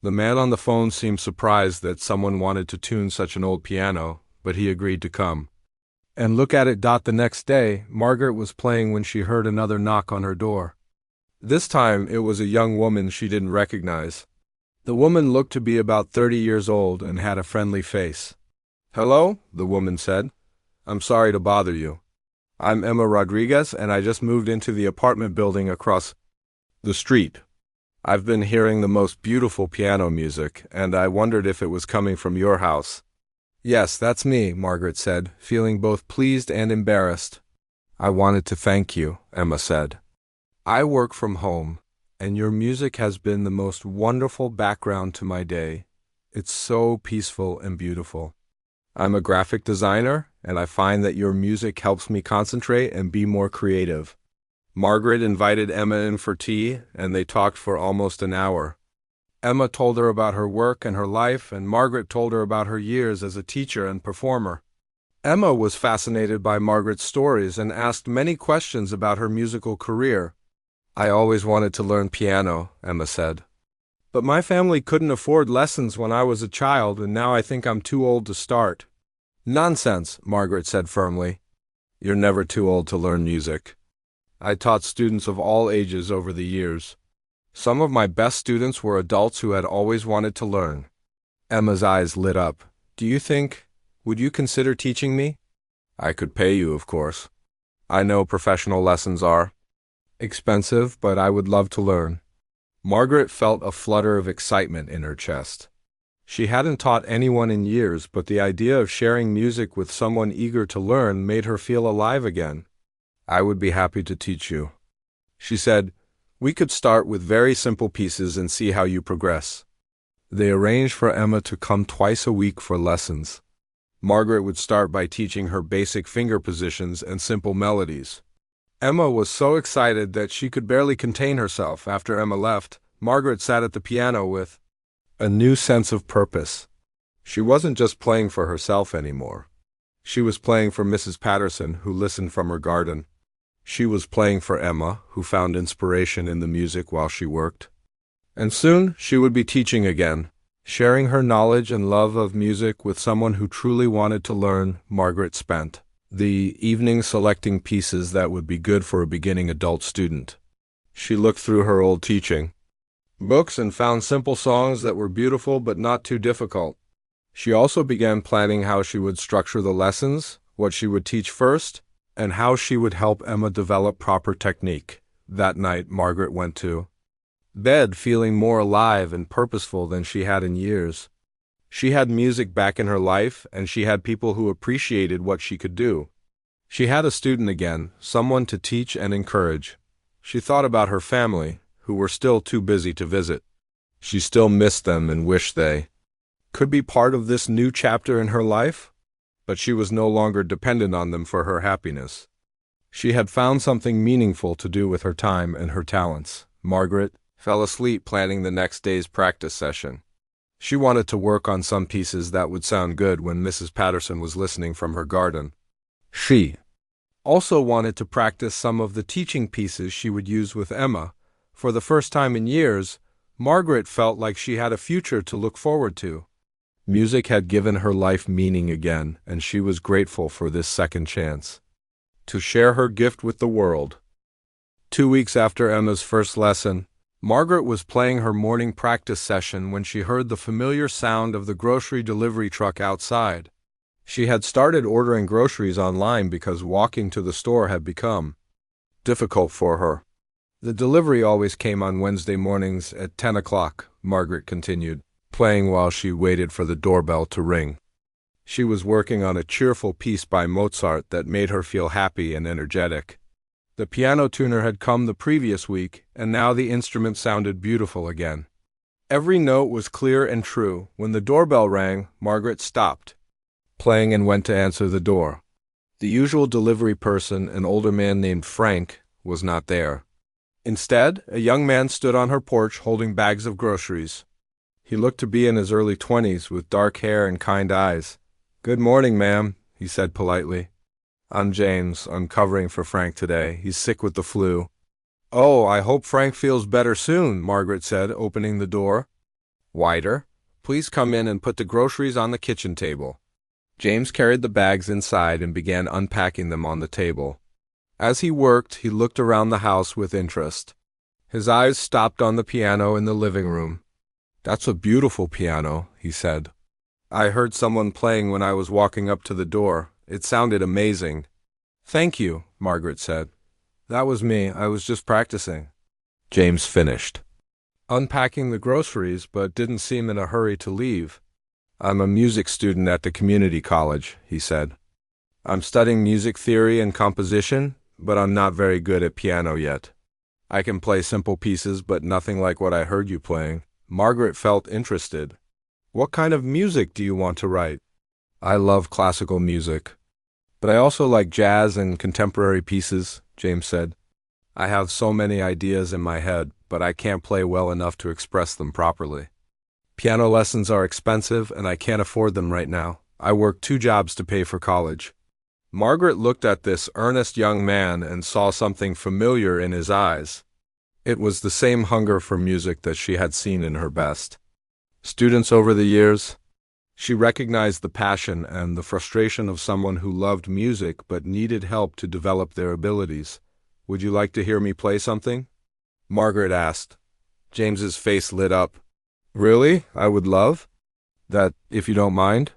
The man on the phone seemed surprised that someone wanted to tune such an old piano, but he agreed to come. And look at it. The next day, Margaret was playing when she heard another knock on her door. This time, it was a young woman she didn't recognize. The woman looked to be about 30 years old and had a friendly face. "Hello," the woman said. "I'm sorry to bother you. I'm Emma Rodriguez, and I just moved into the apartment building across the street. I've been hearing the most beautiful piano music, and I wondered if it was coming from your house." "Yes, that's me," Margaret said, feeling both pleased and embarrassed. "I wanted to thank you," Emma said. "I work from home, and your music has been the most wonderful background to my day. It's so peaceful and beautiful. I'm a graphic designer, and I find that your music helps me concentrate and be more creative." Margaret invited Emma in for tea, and they talked for almost an hour. Emma told her about her work and her life, and Margaret told her about her years as a teacher and performer. Emma was fascinated by Margaret's stories and asked many questions about her musical career. "I always wanted to learn piano," Emma said. "But my family couldn't afford lessons when I was a child, and now I think I'm too old to start." "Nonsense," Margaret said firmly. "You're never too old to learn music. I taught students of all ages over the years. Some of my best students were adults who had always wanted to learn." Emma's eyes lit up. Would you consider teaching me?" "I could pay you, of course. I know professional lessons are expensive, but I would love to learn." Margaret felt a flutter of excitement in her chest. She hadn't taught anyone in years, but the idea of sharing music with someone eager to learn made her feel alive again. "I would be happy to teach you," she said. "We could start with very simple pieces and see how you progress." They arranged for Emma to come twice a week for lessons. Margaret would start by teaching her basic finger positions and simple melodies. Emma was so excited that she could barely contain herself. After Emma left, Margaret sat at the piano with a new sense of purpose. She wasn't just playing for herself anymore. She was playing for Mrs. Patterson, who listened from her garden. She was playing for Emma, who found inspiration in the music while she worked. And soon she would be teaching again, sharing her knowledge and love of music with someone who truly wanted to learn. Margaret spent the evening selecting pieces that would be good for a beginning adult student. She looked through her old teaching books and found simple songs that were beautiful but not too difficult. She also began planning how she would structure the lessons, what she would teach first, and how she would help Emma develop proper technique. That night, Margaret went to bed feeling more alive and purposeful than she had in years. She had music back in her life, and she had people who appreciated what she could do. She had a student again, someone to teach and encourage. She thought about her family, who were still too busy to visit. She still missed them and wished they could be part of this new chapter in her life, but she was no longer dependent on them for her happiness. She had found something meaningful to do with her time and her talents. Margaret fell asleep planning the next day's practice session. She wanted to work on some pieces that would sound good when Mrs. Patterson was listening from her garden. She also wanted to practice some of the teaching pieces she would use with Emma. For the first time in years, Margaret felt like she had a future to look forward to. Music had given her life meaning again, and she was grateful for this second chance to share her gift with the world. 2 weeks after Emma's first lesson, Margaret was playing her morning practice session when she heard the familiar sound of the grocery delivery truck outside. She had started ordering groceries online because walking to the store had become difficult for her. The delivery always came on Wednesday mornings at 10 o'clock, Margaret continued, playing while she waited for the doorbell to ring. She was working on a cheerful piece by Mozart that made her feel happy and energetic. The piano tuner had come the previous week, and now the instrument sounded beautiful again. Every note was clear and true. When the doorbell rang, Margaret stopped playing and went to answer the door. The usual delivery person, an older man named Frank, was not there. Instead, a young man stood on her porch holding bags of groceries. He looked to be in his early 20s with dark hair and kind eyes. "Good morning, ma'am," he said politely. "I'm James. I'm covering for Frank today. He's sick with the flu." "Oh, I hope Frank feels better soon," Margaret said, opening the door wider. "Please come in and put the groceries on the kitchen table." James carried the bags inside and began unpacking them on the table. As he worked, he looked around the house with interest. His eyes stopped on the piano in the living room. "That's a beautiful piano," he said. "I heard someone playing when I was walking up to the door. It sounded amazing." "Thank you," Margaret said. "That was me. I was just practicing." James finished unpacking the groceries, but didn't seem in a hurry to leave. "I'm a music student at the community college," he said. "I'm studying music theory and composition, but I'm not very good at piano yet. I can play simple pieces, but nothing like what I heard you playing." Margaret felt interested. "What kind of music do you want to write?" "I love classical music, but I also like jazz and contemporary pieces," James said. "I have so many ideas in my head, but I can't play well enough to express them properly. Piano lessons are expensive, and I can't afford them right now. I work 2 jobs to pay for college." Margaret looked at this earnest young man and saw something familiar in his eyes. It was the same hunger for music that she had seen in her best students over the years. She recognized the passion and the frustration of someone who loved music but needed help to develop their abilities. "Would you like to hear me play something?" Margaret asked. James's face lit up. "Really? I would love that, if you don't mind."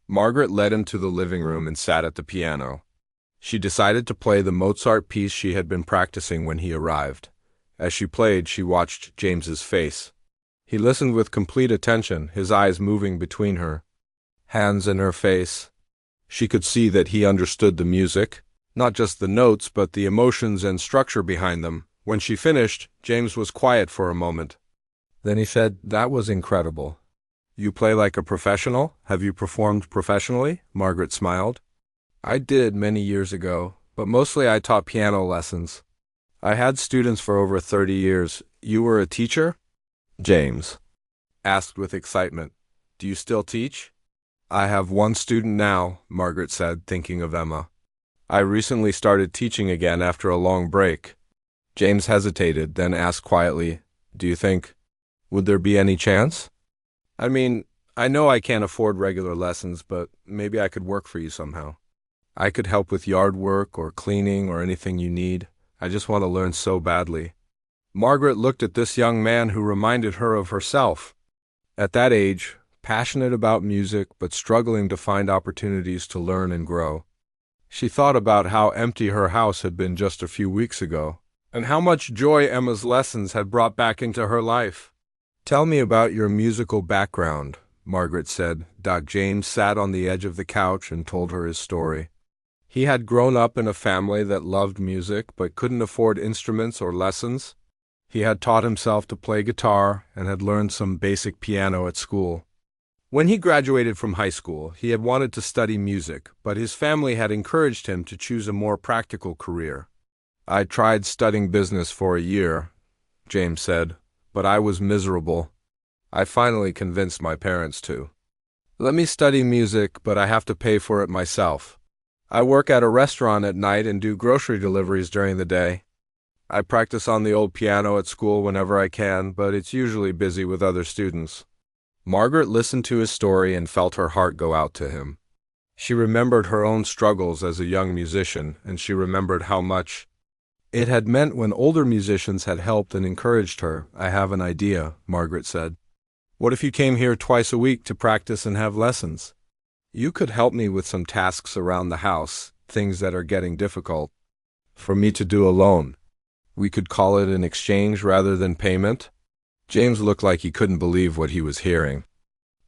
Margaret led him to the living room and sat at the piano. She decided to play the Mozart piece she had been practicing when he arrived. As she played, she watched James's face. He listened with complete attention, his eyes moving between her hands and her face. She could see that he understood the music, not just the notes, but the emotions and structure behind them. When she finished, James was quiet for a moment. Then he said, "That was incredible." "You play like a professional? Have you performed professionally?" Margaret smiled. "I did many years ago, but mostly I taught piano lessons. I had students for over 30 years. You were a teacher?" James asked with excitement. "Do you still teach?" "I have 1 student now," Margaret said, thinking of Emma. "I recently started teaching again after a long break." James hesitated, then asked quietly, "Do you think, would there be any chance? I mean, I know I can't afford regular lessons, but maybe I could work for you somehow. I could help with yard work or cleaning or anything you need. I just want to learn so badly." Margaret looked at this young man who reminded her of herself. At that age, passionate about music but struggling to find opportunities to learn and grow. She thought about how empty her house had been just a few weeks ago, and how much joy Emma's lessons had brought back into her life. "Tell me about your musical background," Margaret said. James sat on the edge of the couch and told her his story. He had grown up in a family that loved music but couldn't afford instruments or lessons. He had taught himself to play guitar and had learned some basic piano at school. When he graduated from high school, he had wanted to study music, but his family had encouraged him to choose a more practical career. "I tried studying business for a year," James said, but I was miserable. I finally convinced my parents to let me study music, but I have to pay for it myself. I work at a restaurant at night and do grocery deliveries during the day. I practice on the old piano at school whenever I can, but it's usually busy with other students. Margaret listened to his story and felt her heart go out to him. She remembered her own struggles as a young musician, and she remembered how much it had meant when older musicians had helped and encouraged her. I have an idea, Margaret said. What if you came here twice a week to practice and have lessons? You could help me with some tasks around the house, things that are getting difficult for me to do alone. We could call it an exchange rather than payment. James looked like he couldn't believe what he was hearing.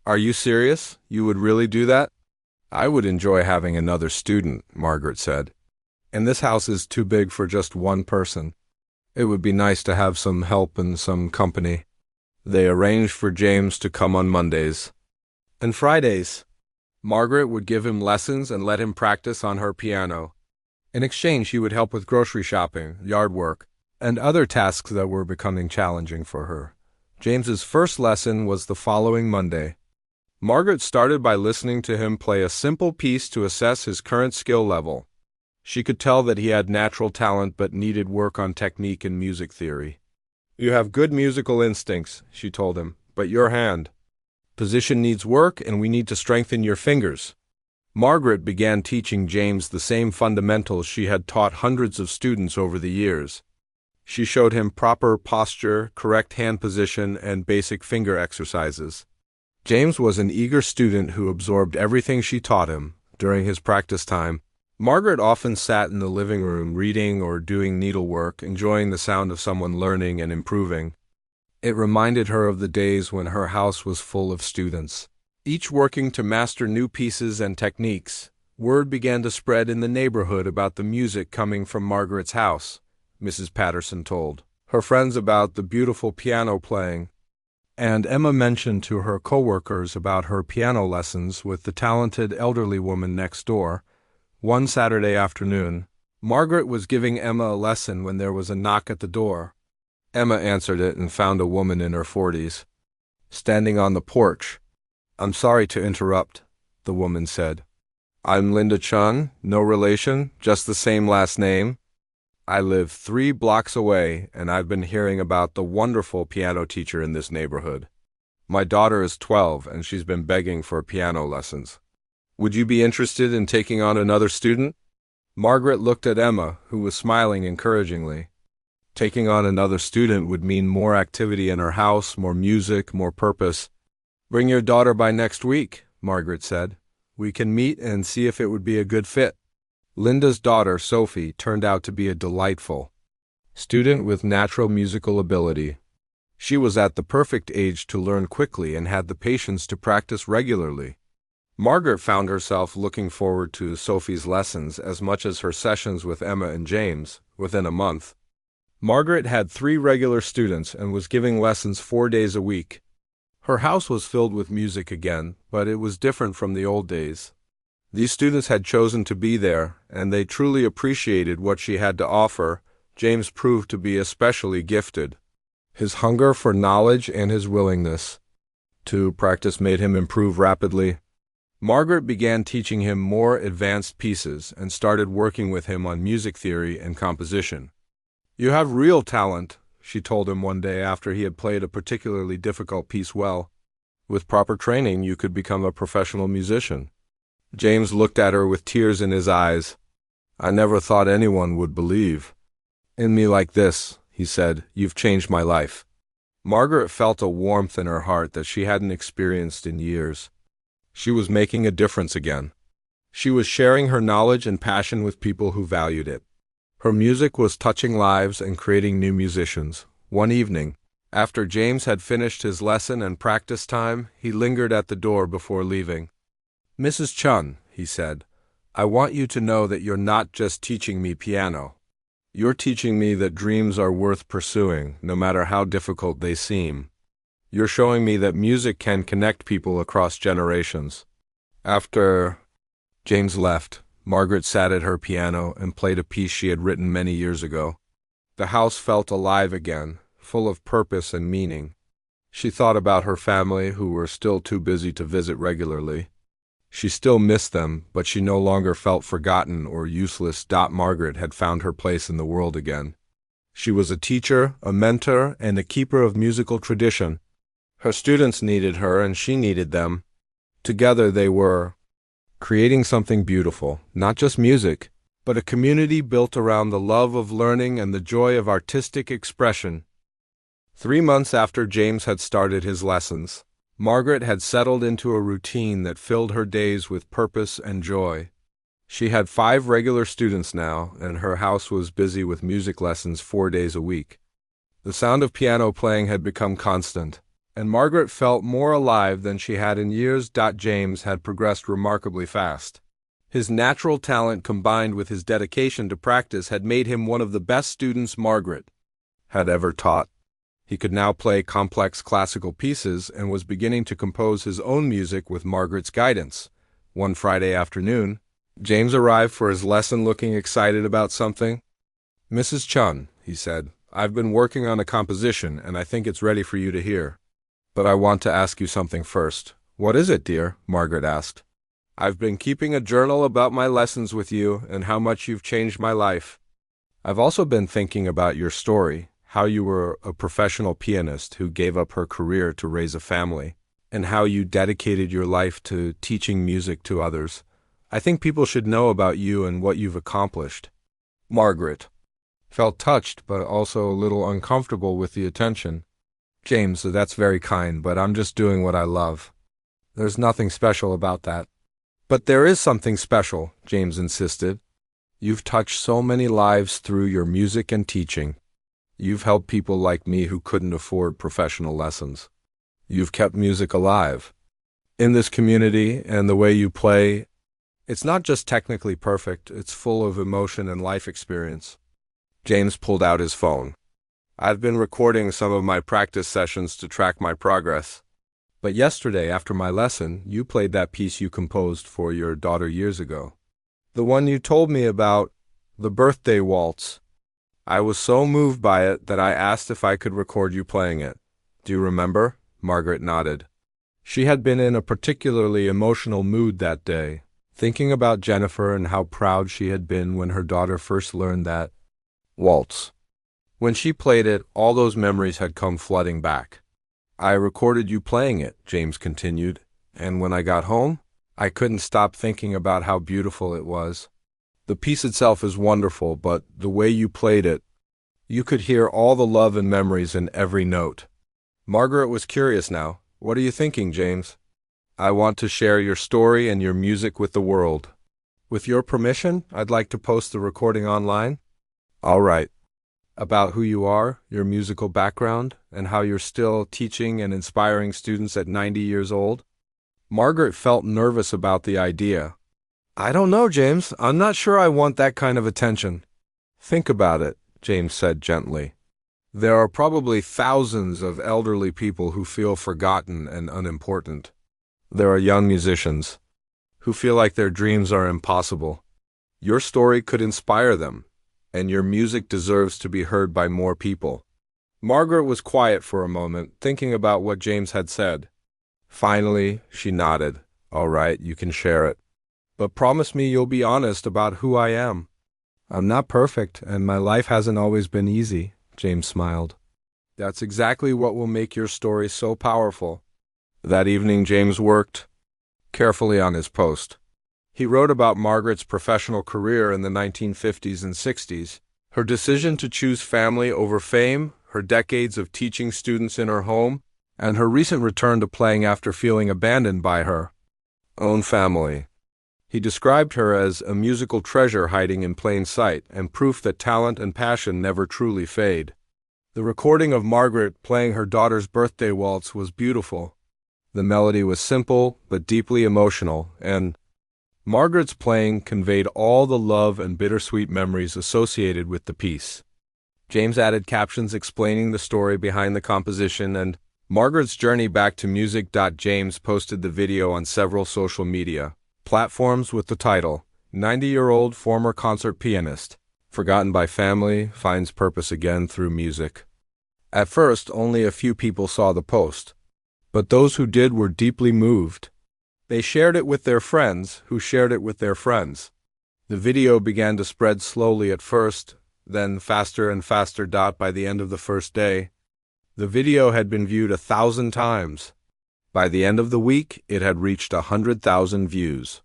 Are you serious? You would really do that? I would enjoy having another student, Margaret said. And this house is too big for just one person. It would be nice to have some help and some company. They arranged for James to come on Mondays and Fridays. Margaret would give him lessons and let him practice on her piano. In exchange, he would help with grocery shopping, yard work, and other tasks that were becoming challenging for her. James's first lesson was the following Monday. Margaret started by listening to him play a simple piece to assess his current skill level. She could tell that he had natural talent but needed work on technique and music theory. You have good musical instincts, she told him, but your hand position needs work and we need to strengthen your fingers. Margaret began teaching James the same fundamentals she had taught hundreds of students over the years. She showed him proper posture, correct hand position, and basic finger exercises. James was an eager student who absorbed everything she taught him. During his practice time, Margaret often sat in the living room reading or doing needlework, enjoying the sound of someone learning and improving. It reminded her of the days when her house was full of students, each working to master new pieces and techniques. Word began to spread in the neighborhood about the music coming from Margaret's house, Mrs. Patterson told her friends about the beautiful piano playing, and Emma mentioned to her coworkers about her piano lessons with the talented elderly woman next door. One Saturday afternoon, Margaret was giving Emma a lesson when there was a knock at the door. Emma answered it and found a woman in her 40s, standing on the porch. I'm sorry to interrupt, the woman said. I'm Linda Chun, no relation, just the same last name. I live 3 blocks away, and I've been hearing about the wonderful piano teacher in this neighborhood. My daughter is 12, and she's been begging for piano lessons. Would you be interested in taking on another student? Margaret looked at Emma, who was smiling encouragingly. Taking on another student would mean more activity in her house, more music, more purpose. Bring your daughter by next week, Margaret said. We can meet and see if it would be a good fit. Linda's daughter, Sophie, turned out to be a delightful student with natural musical ability. She was at the perfect age to learn quickly and had the patience to practice regularly. Margaret found herself looking forward to Sophie's lessons as much as her sessions with Emma and James. Within a month, Margaret had 3 regular students and was giving lessons 4 days a week. Her house was filled with music again, but it was different from the old days. These students had chosen to be there, and they truly appreciated what she had to offer. James proved to be especially gifted. His hunger for knowledge and his willingness to practice made him improve rapidly. Margaret began teaching him more advanced pieces and started working with him on music theory and composition. You have real talent, she told him one day after he had played a particularly difficult piece well. With proper training, you could become a professional musician. James looked at her with tears in his eyes. I never thought anyone would believe in me like this, he said. You've changed my life. Margaret felt a warmth in her heart that she hadn't experienced in years. She was making a difference again. She was sharing her knowledge and passion with people who valued it. Her music was touching lives and creating new musicians. One evening, after James had finished his lesson and practice time, he lingered at the door before leaving. Mrs. Chun, he said, I want you to know that you're not just teaching me piano. You're teaching me that dreams are worth pursuing, no matter how difficult they seem. You're showing me that music can connect people across generations. After James left, Margaret sat at her piano and played a piece she had written many years ago. The house felt alive again, full of purpose and meaning. She thought about her family, who were still too busy to visit regularly. She still missed them, but she no longer felt forgotten or useless. Margaret had found her place in the world again. She was a teacher, a mentor, and a keeper of musical tradition. Her students needed her, and she needed them. Together they were creating something beautiful, not just music, but a community built around the love of learning and the joy of artistic expression. 3 months after James had started his lessons, Margaret had settled into a routine that filled her days with purpose and joy. She had 5 regular students now, and her house was busy with music lessons 4 days a week. The sound of piano playing had become constant, and Margaret felt more alive than she had in years. James had progressed remarkably fast. His natural talent combined with his dedication to practice had made him one of the best students Margaret had ever taught. He could now play complex classical pieces and was beginning to compose his own music with Margaret's guidance. One Friday afternoon, James arrived for his lesson looking excited about something. "Mrs. Chun," he said, "I've been working on a composition and I think it's ready for you to hear. But I want to ask you something first." "What is it, dear?" Margaret asked. "I've been keeping a journal about my lessons with you and how much you've changed my life. I've also been thinking about your story, how you were a professional pianist who gave up her career to raise a family, and how you dedicated your life to teaching music to others. I think people should know about you and what you've accomplished." Margaret felt touched but also a little uncomfortable with the attention. "James, that's very kind, but I'm just doing what I love. There's nothing special about that." "But there is something special," James insisted. "You've touched so many lives through your music and teaching. You've helped people like me who couldn't afford professional lessons. You've kept music alive. In this community and the way you play, it's not just technically perfect, it's full of emotion and life experience." James pulled out his phone. "I've been recording some of my practice sessions to track my progress. But yesterday, after my lesson, you played that piece you composed for your daughter years ago. The one you told me about, the birthday waltz. I was so moved by it that I asked if I could record you playing it. Do you remember?" Margaret nodded. She had been in a particularly emotional mood that day, thinking about Jennifer and how proud she had been when her daughter first learned that waltz. When she played it, all those memories had come flooding back. "I recorded you playing it," James continued, "and when I got home, I couldn't stop thinking about how beautiful it was. The piece itself is wonderful, but the way you played it, you could hear all the love and memories in every note." Margaret was curious now. "What are you thinking, James?" "I want to share your story and your music with the world. With your permission, I'd like to post the recording online." "All right." "About who you are, your musical background, and how you're still teaching and inspiring students at 90 years old?" Margaret felt nervous about the idea. "I don't know, James. I'm not sure I want that kind of attention." "Think about it," James said gently. "There are probably thousands of elderly people who feel forgotten and unimportant. There are young musicians who feel like their dreams are impossible. Your story could inspire them, and your music deserves to be heard by more people." Margaret was quiet for a moment, thinking about what James had said. Finally, she nodded. "All right, you can share it. But promise me you'll be honest about who I am." "I'm not perfect, and my life hasn't always been easy," James smiled. "That's exactly what will make your story so powerful." That evening, James worked carefully on his post. He wrote about Margaret's professional career in the 1950s and 60s, her decision to choose family over fame, her decades of teaching students in her home, and her recent return to playing after feeling abandoned by her own family. He described her as a musical treasure hiding in plain sight and proof that talent and passion never truly fade. The recording of Margaret playing her daughter's birthday waltz was beautiful. The melody was simple but deeply emotional, and Margaret's playing conveyed all the love and bittersweet memories associated with the piece. James added captions explaining the story behind the composition and Margaret's journey back to music. James posted the video on several social media platforms with the title, 90-year-old former concert pianist, forgotten by family, finds purpose again through music. At first, only a few people saw the post, but those who did were deeply moved. They shared it with their friends, who shared it with their friends. The video began to spread slowly at first, then faster and faster. By the end of the first day, the video had been viewed 1,000 times. By the end of the week, it had reached 100,000 views.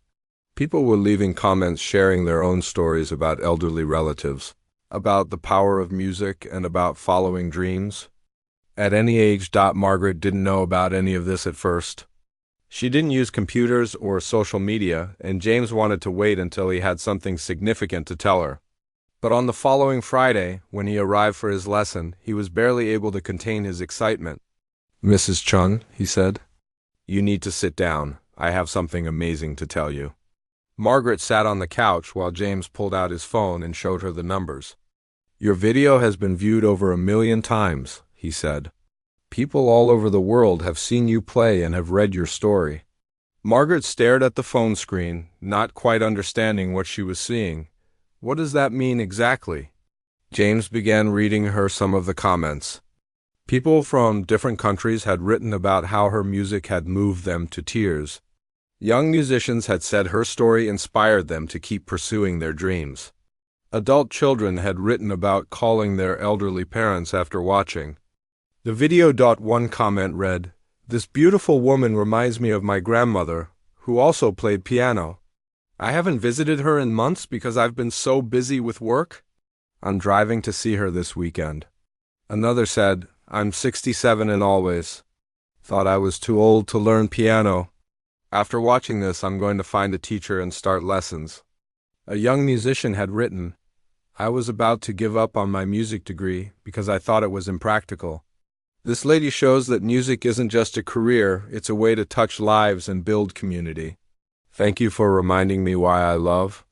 People were leaving comments sharing their own stories about elderly relatives, about the power of music, and about following dreams. At any age, Margaret didn't know about any of this at first. She didn't use computers or social media, and James wanted to wait until he had something significant to tell her. But on the following Friday, when he arrived for his lesson, he was barely able to contain his excitement. "Mrs. Chung," he said, "you need to sit down. I have something amazing to tell you." Margaret sat on the couch while James pulled out his phone and showed her the numbers. "Your video has been viewed over 1 million times," he said. "People all over the world have seen you play and have read your story." Margaret stared at the phone screen, not quite understanding what she was seeing. "What does that mean exactly?" James began reading her some of the comments. People from different countries had written about how her music had moved them to tears. Young musicians had said her story inspired them to keep pursuing their dreams. Adult children had written about calling their elderly parents after watching. The video. One comment read, "This beautiful woman reminds me of my grandmother, who also played piano. I haven't visited her in months because I've been so busy with work. I'm driving to see her this weekend." Another said, "I'm 67 and always thought I was too old to learn piano. After watching this, I'm going to find a teacher and start lessons." A young musician had written, "I was about to give up on my music degree because I thought it was impractical." This lady shows that music isn't just a career, it's a way to touch lives and build community. "Thank you for reminding me why I love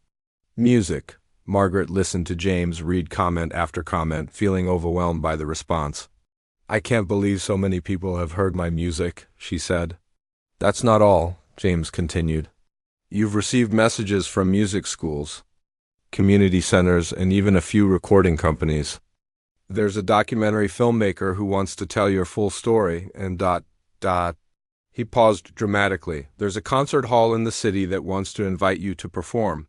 music." Margaret listened to James read comment after comment, feeling overwhelmed by the response. "I can't believe so many people have heard my music," she said. "That's not all," James continued. "You've received messages from music schools, community centers, and even a few recording companies. There's a documentary filmmaker who wants to tell your full story, and ... He paused dramatically. "There's a concert hall in the city that wants to invite you to perform."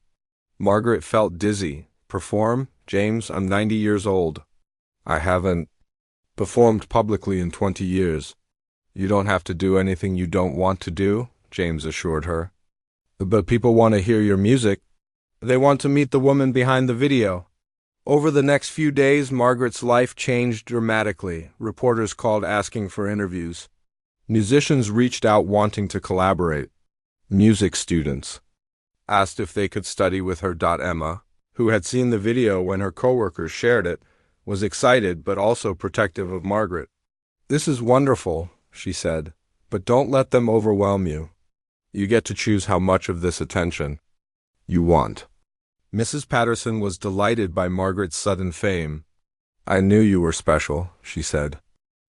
Margaret felt dizzy. "Perform? James, I'm 90 years old. I haven't performed publicly in 20 years. "You don't have to do anything you don't want to do," James assured her. "But people want to hear your music. They want to meet the woman behind the video." Over the next few days, Margaret's life changed dramatically. Reporters called asking for interviews. Musicians reached out wanting to collaborate. Music students asked if they could study with her. Emma, who had seen the video when her coworkers shared it, was excited but also protective of Margaret. "This is wonderful," she said, "but don't let them overwhelm you. You get to choose how much of this attention you want." Mrs. Patterson was delighted by Margaret's sudden fame. "I knew you were special," she said.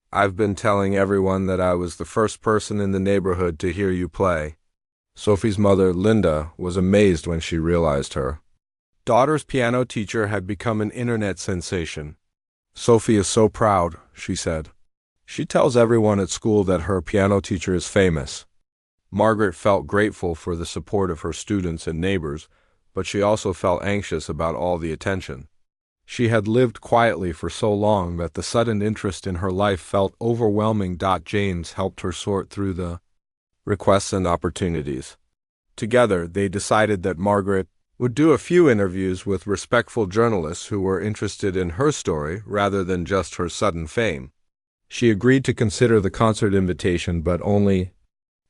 "I've been telling everyone that I was the first person in the neighborhood to hear you play." Sophie's mother, Linda, was amazed when she realized her daughter's piano teacher had become an internet sensation. "Sophie is so proud," she said. "She tells everyone at school that her piano teacher is famous." Margaret felt grateful for the support of her students and neighbors, but she also felt anxious about all the attention. She had lived quietly for so long that the sudden interest in her life felt overwhelming. James helped her sort through the requests and opportunities. Together, they decided that Margaret would do a few interviews with respectful journalists who were interested in her story rather than just her sudden fame. She agreed to consider the concert invitation, but only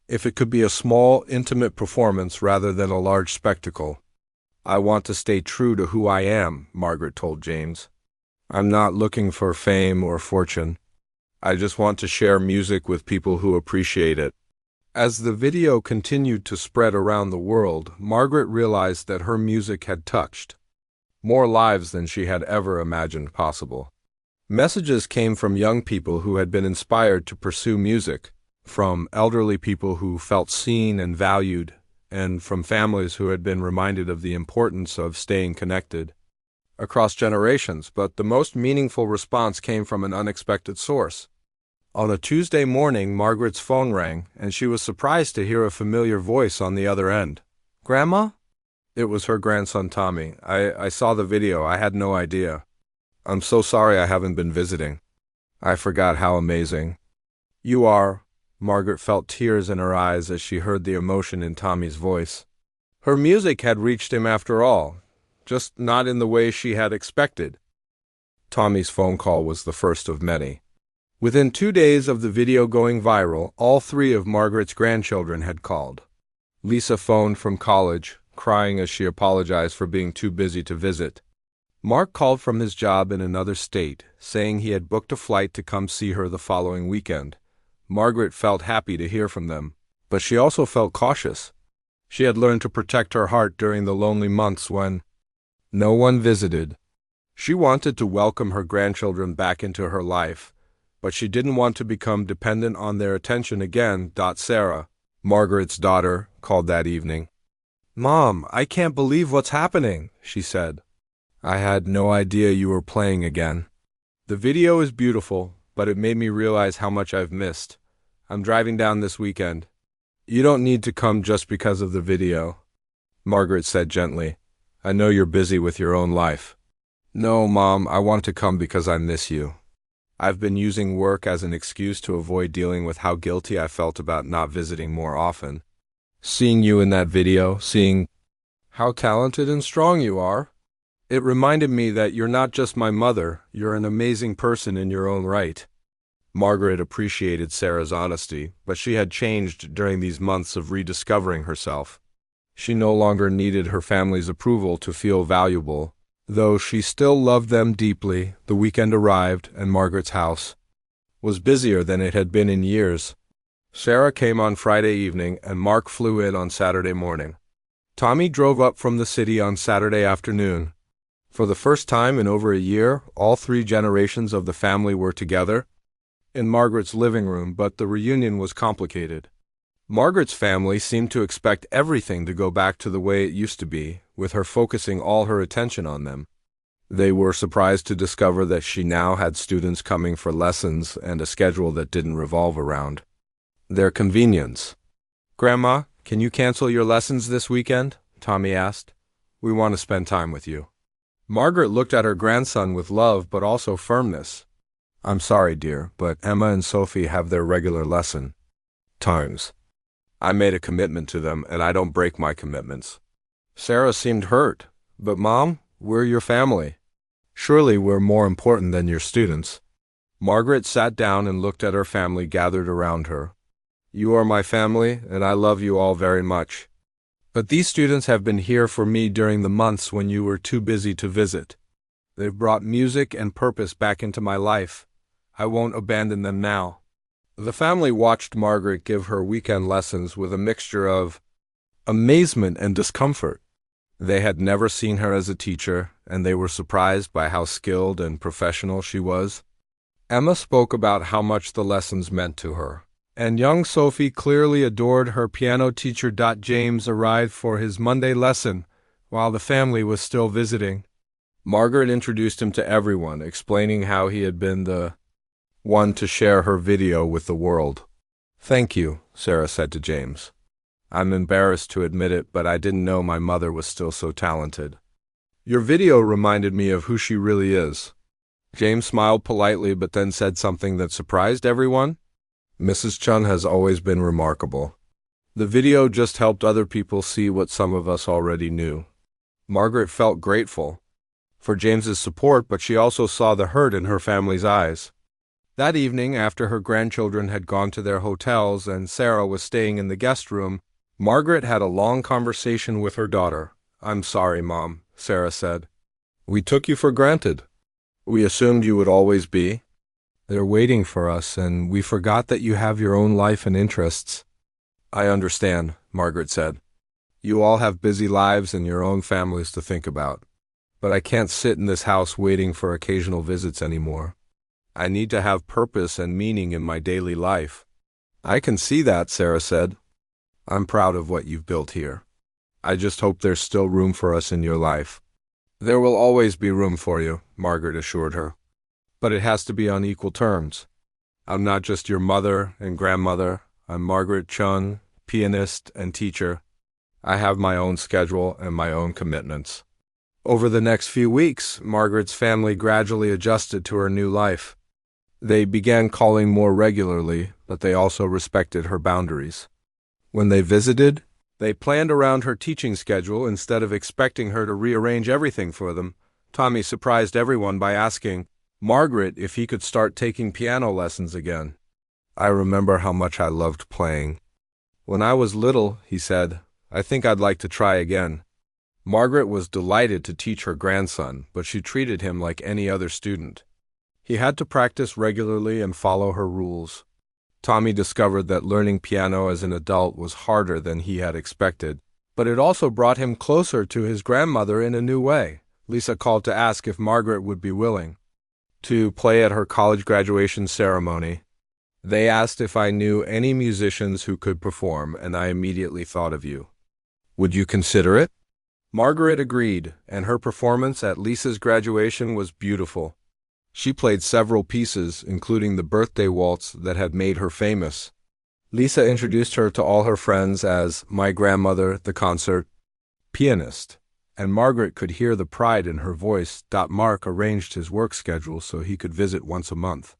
if it could be a small, intimate performance rather than a large spectacle. "I want to stay true to who I am," Margaret told James. "I'm not looking for fame or fortune. I just want to share music with people who appreciate it." As the video continued to spread around the world, Margaret realized that her music had touched more lives than she had ever imagined possible. Messages came from young people who had been inspired to pursue music, from elderly people who felt seen and valued, and from families who had been reminded of the importance of staying connected. across generations, but the most meaningful response came from an unexpected source. On a Tuesday morning, Margaret's phone rang, and she was surprised to hear a familiar voice on the other end. "Grandma?" It was her grandson Tommy. I saw the video. I had no idea. "I'm so sorry I haven't been visiting. I forgot how amazing you are." Margaret felt tears in her eyes as she heard the emotion in Tommy's voice. Her music had reached him after all, just not in the way she had expected. Tommy's phone call was the first of many. Within 2 days of the video going viral, all 3 of Margaret's grandchildren had called. Lisa phoned from college, crying as she apologized for being too busy to visit. Mark called from his job in another state, saying he had booked a flight to come see her the following weekend. Margaret felt happy to hear from them, but she also felt cautious. She had learned to protect her heart during the lonely months when no one visited. She wanted to welcome her grandchildren back into her life, but she didn't want to become dependent on their attention again. Sarah, Margaret's daughter, called that evening. "Mom, I can't believe what's happening," she said. "I had no idea you were playing again. The video is beautiful, but it made me realize how much I've missed. I'm driving down this weekend." "You don't need to come just because of the video," Margaret said gently. "I know you're busy with your own life." "No, Mom, I want to come because I miss you. I've been using work as an excuse to avoid dealing with how guilty I felt about not visiting more often. Seeing you in that video, seeing how talented and strong you are, it reminded me that you're not just my mother, you're an amazing person in your own right." Margaret appreciated Sarah's honesty, but she had changed during these months of rediscovering herself. She no longer needed her family's approval to feel valuable. Though she still loved them deeply, the weekend arrived, and Margaret's house was busier than it had been in years. Sarah came on Friday evening, and Mark flew in on Saturday morning. Tommy drove up from the city on Saturday afternoon. For the first time in over a year, all 3 generations of the family were together in Margaret's living room, but the reunion was complicated. Margaret's family seemed to expect everything to go back to the way it used to be, with her focusing all her attention on them. They were surprised to discover that she now had students coming for lessons and a schedule that didn't revolve around their convenience. "Grandma, can you cancel your lessons this weekend?" Tommy asked. "We want to spend time with you." Margaret looked at her grandson with love but also firmness. "I'm sorry, dear, but Emma and Sophie have their regular lesson times. I made a commitment to them, and I don't break my commitments." Sarah seemed hurt. "But Mom, we're your family. Surely we're more important than your students." Margaret sat down and looked at her family gathered around her. "You are my family, and I love you all very much. But these students have been here for me during the months when you were too busy to visit. They've brought music and purpose back into my life. I won't abandon them now." The family watched Margaret give her weekend lessons with a mixture of amazement and discomfort. They had never seen her as a teacher, and they were surprised by how skilled and professional she was. Emma spoke about how much the lessons meant to her, and young Sophie clearly adored her piano teacher. James arrived for his Monday lesson while the family was still visiting. Margaret introduced him to everyone, explaining how he had been the one to share her video with the world. "Thank you," Sarah said to James. "I'm embarrassed to admit it, but I didn't know my mother was still so talented. Your video reminded me of who she really is." James smiled politely but then said something that surprised everyone. "Mrs. Chun has always been remarkable. The video just helped other people see what some of us already knew." Margaret felt grateful for James's support, but she also saw the hurt in her family's eyes. That evening, after her grandchildren had gone to their hotels and Sarah was staying in the guest room, Margaret had a long conversation with her daughter. "I'm sorry, Mom," Sarah said. "We took you for granted. We assumed you would always be. They're waiting for us, and we forgot that you have your own life and interests." "I understand," Margaret said. "You all have busy lives and your own families to think about. But I can't sit in this house waiting for occasional visits anymore. I need to have purpose and meaning in my daily life." "I can see that," Sarah said. "I'm proud of what you've built here. I just hope there's still room for us in your life." There will always be room for you, Margaret assured her. But it has to be on equal terms. I'm not just your mother and grandmother. I'm Margaret Chung, pianist and teacher. I have my own schedule and my own commitments. Over the next few weeks, Margaret's family gradually adjusted to her new life. They began calling more regularly, but they also respected her boundaries. When they visited, they planned around her teaching schedule instead of expecting her to rearrange everything for them. Tommy surprised everyone by asking Margaret if he could start taking piano lessons again. I remember how much I loved playing. When I was little, he said, I think I'd like to try again. Margaret was delighted to teach her grandson, but she treated him like any other student. He had to practice regularly and follow her rules. Tommy discovered that learning piano as an adult was harder than he had expected, but it also brought him closer to his grandmother in a new way. Lisa called to ask if Margaret would be willing to play at her college graduation ceremony. They asked if I knew any musicians who could perform, and I immediately thought of you. Would you consider it? Margaret agreed, and her performance at Lisa's graduation was beautiful. She played several pieces, including the birthday waltz that had made her famous. Lisa introduced her to all her friends as my grandmother, the concert pianist, and Margaret could hear the pride in her voice. Mark arranged his work schedule so he could visit once a month.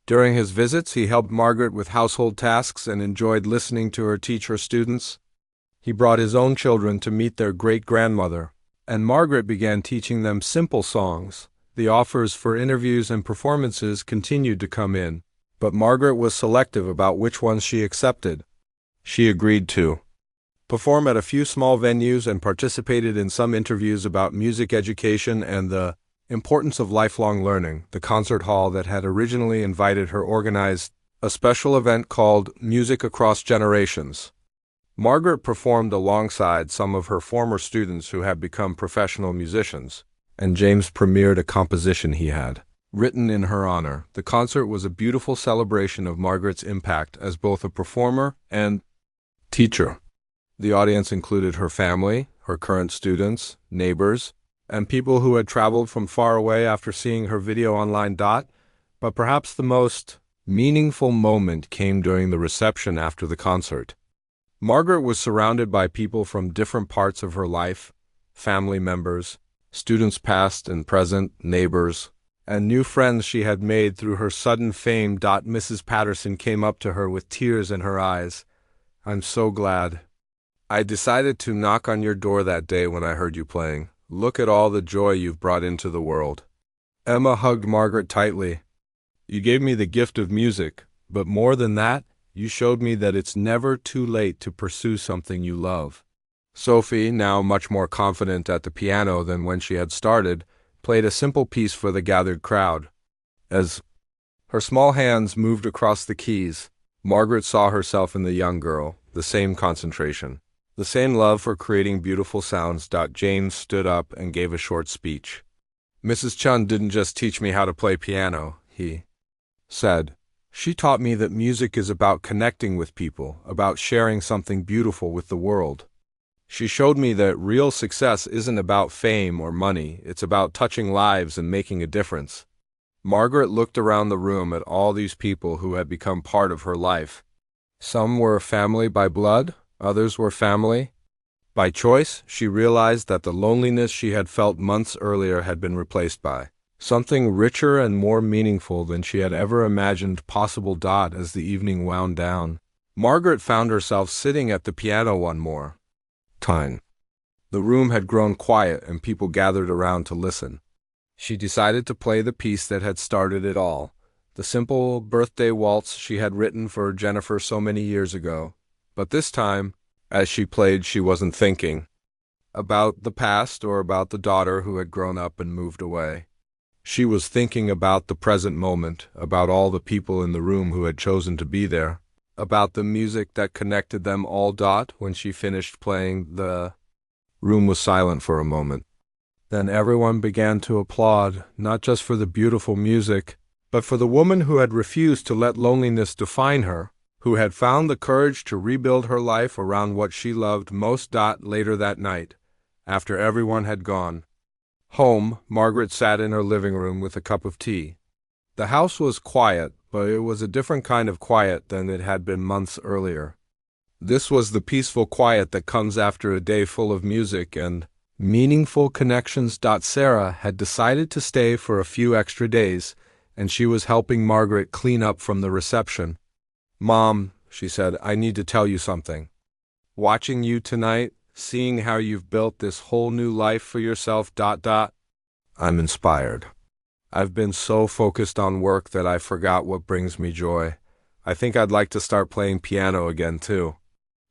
During his visits, he helped Margaret with household tasks and enjoyed listening to her teach her students. He brought his own children to meet their great-grandmother, and Margaret began teaching them simple songs. The offers for interviews and performances continued to come in, but Margaret was selective about which ones she accepted. She agreed to perform at a few small venues and participated in some interviews about music education and the importance of lifelong learning. The concert hall that had originally invited her organized a special event called Music Across Generations. Margaret performed alongside some of her former students who had become professional musicians, and James premiered a composition he had written in her honor. The concert was a beautiful celebration of Margaret's impact as both a performer and teacher. The audience included her family, her current students, neighbors, and people who had traveled from far away after seeing her video online. But perhaps the most meaningful moment came during the reception after the concert. Margaret was surrounded by people from different parts of her life, family members, students past and present, neighbors, and new friends she had made through her sudden fame. Mrs. Patterson came up to her with tears in her eyes. I'm so glad. I decided to knock on your door that day when I heard you playing. Look at all the joy you've brought into the world. Emma hugged Margaret tightly. You gave me the gift of music, but more than that, you showed me that it's never too late to pursue something you love. Sophie, now much more confident at the piano than when she had started, played a simple piece for the gathered crowd. As her small hands moved across the keys, Margaret saw herself in the young girl, the same concentration, the same love for creating beautiful sounds. James stood up and gave a short speech. Mrs. Chun didn't just teach me how to play piano, he said. She taught me that music is about connecting with people, about sharing something beautiful with the world. She showed me that real success isn't about fame or money, it's about touching lives and making a difference. Margaret looked around the room at all these people who had become part of her life. Some were family by blood, others were family by choice. She realized that the loneliness she had felt months earlier had been replaced by something richer and more meaningful than she had ever imagined possible. As the evening wound down, Margaret found herself sitting at the piano one more time. The room had grown quiet and people gathered around to listen. She decided to play the piece that had started it all, the simple birthday waltz she had written for Jennifer so many years ago. But this time, as she played, she wasn't thinking about the past or about the daughter who had grown up and moved away. She was thinking about the present moment, about all the people in the room who had chosen to be there, about the music that connected them all. When she finished playing, the room was silent for a moment. Then everyone began to applaud, not just for the beautiful music, but for the woman who had refused to let loneliness define her, who had found the courage to rebuild her life around what she loved most. Later that night, after everyone had gone, Home, Margaret sat in her living room with a cup of tea. The house was quiet, but it was a different kind of quiet than it had been months earlier. This was the peaceful quiet that comes after a day full of music and meaningful connections. Sarah had decided to stay for a few extra days, and she was helping Margaret clean up from the reception. "Mom," she said, "I need to tell you something. Watching you tonight, seeing how you've built this whole new life for yourself, I'm inspired. I've been so focused on work that I forgot what brings me joy. I think I'd like to start playing piano again, too."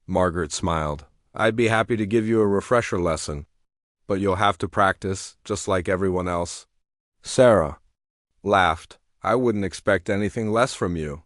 Margaret smiled. "I'd be happy to give you a refresher lesson, but you'll have to practice, just like everyone else." Sarah laughed. "I wouldn't expect anything less from you.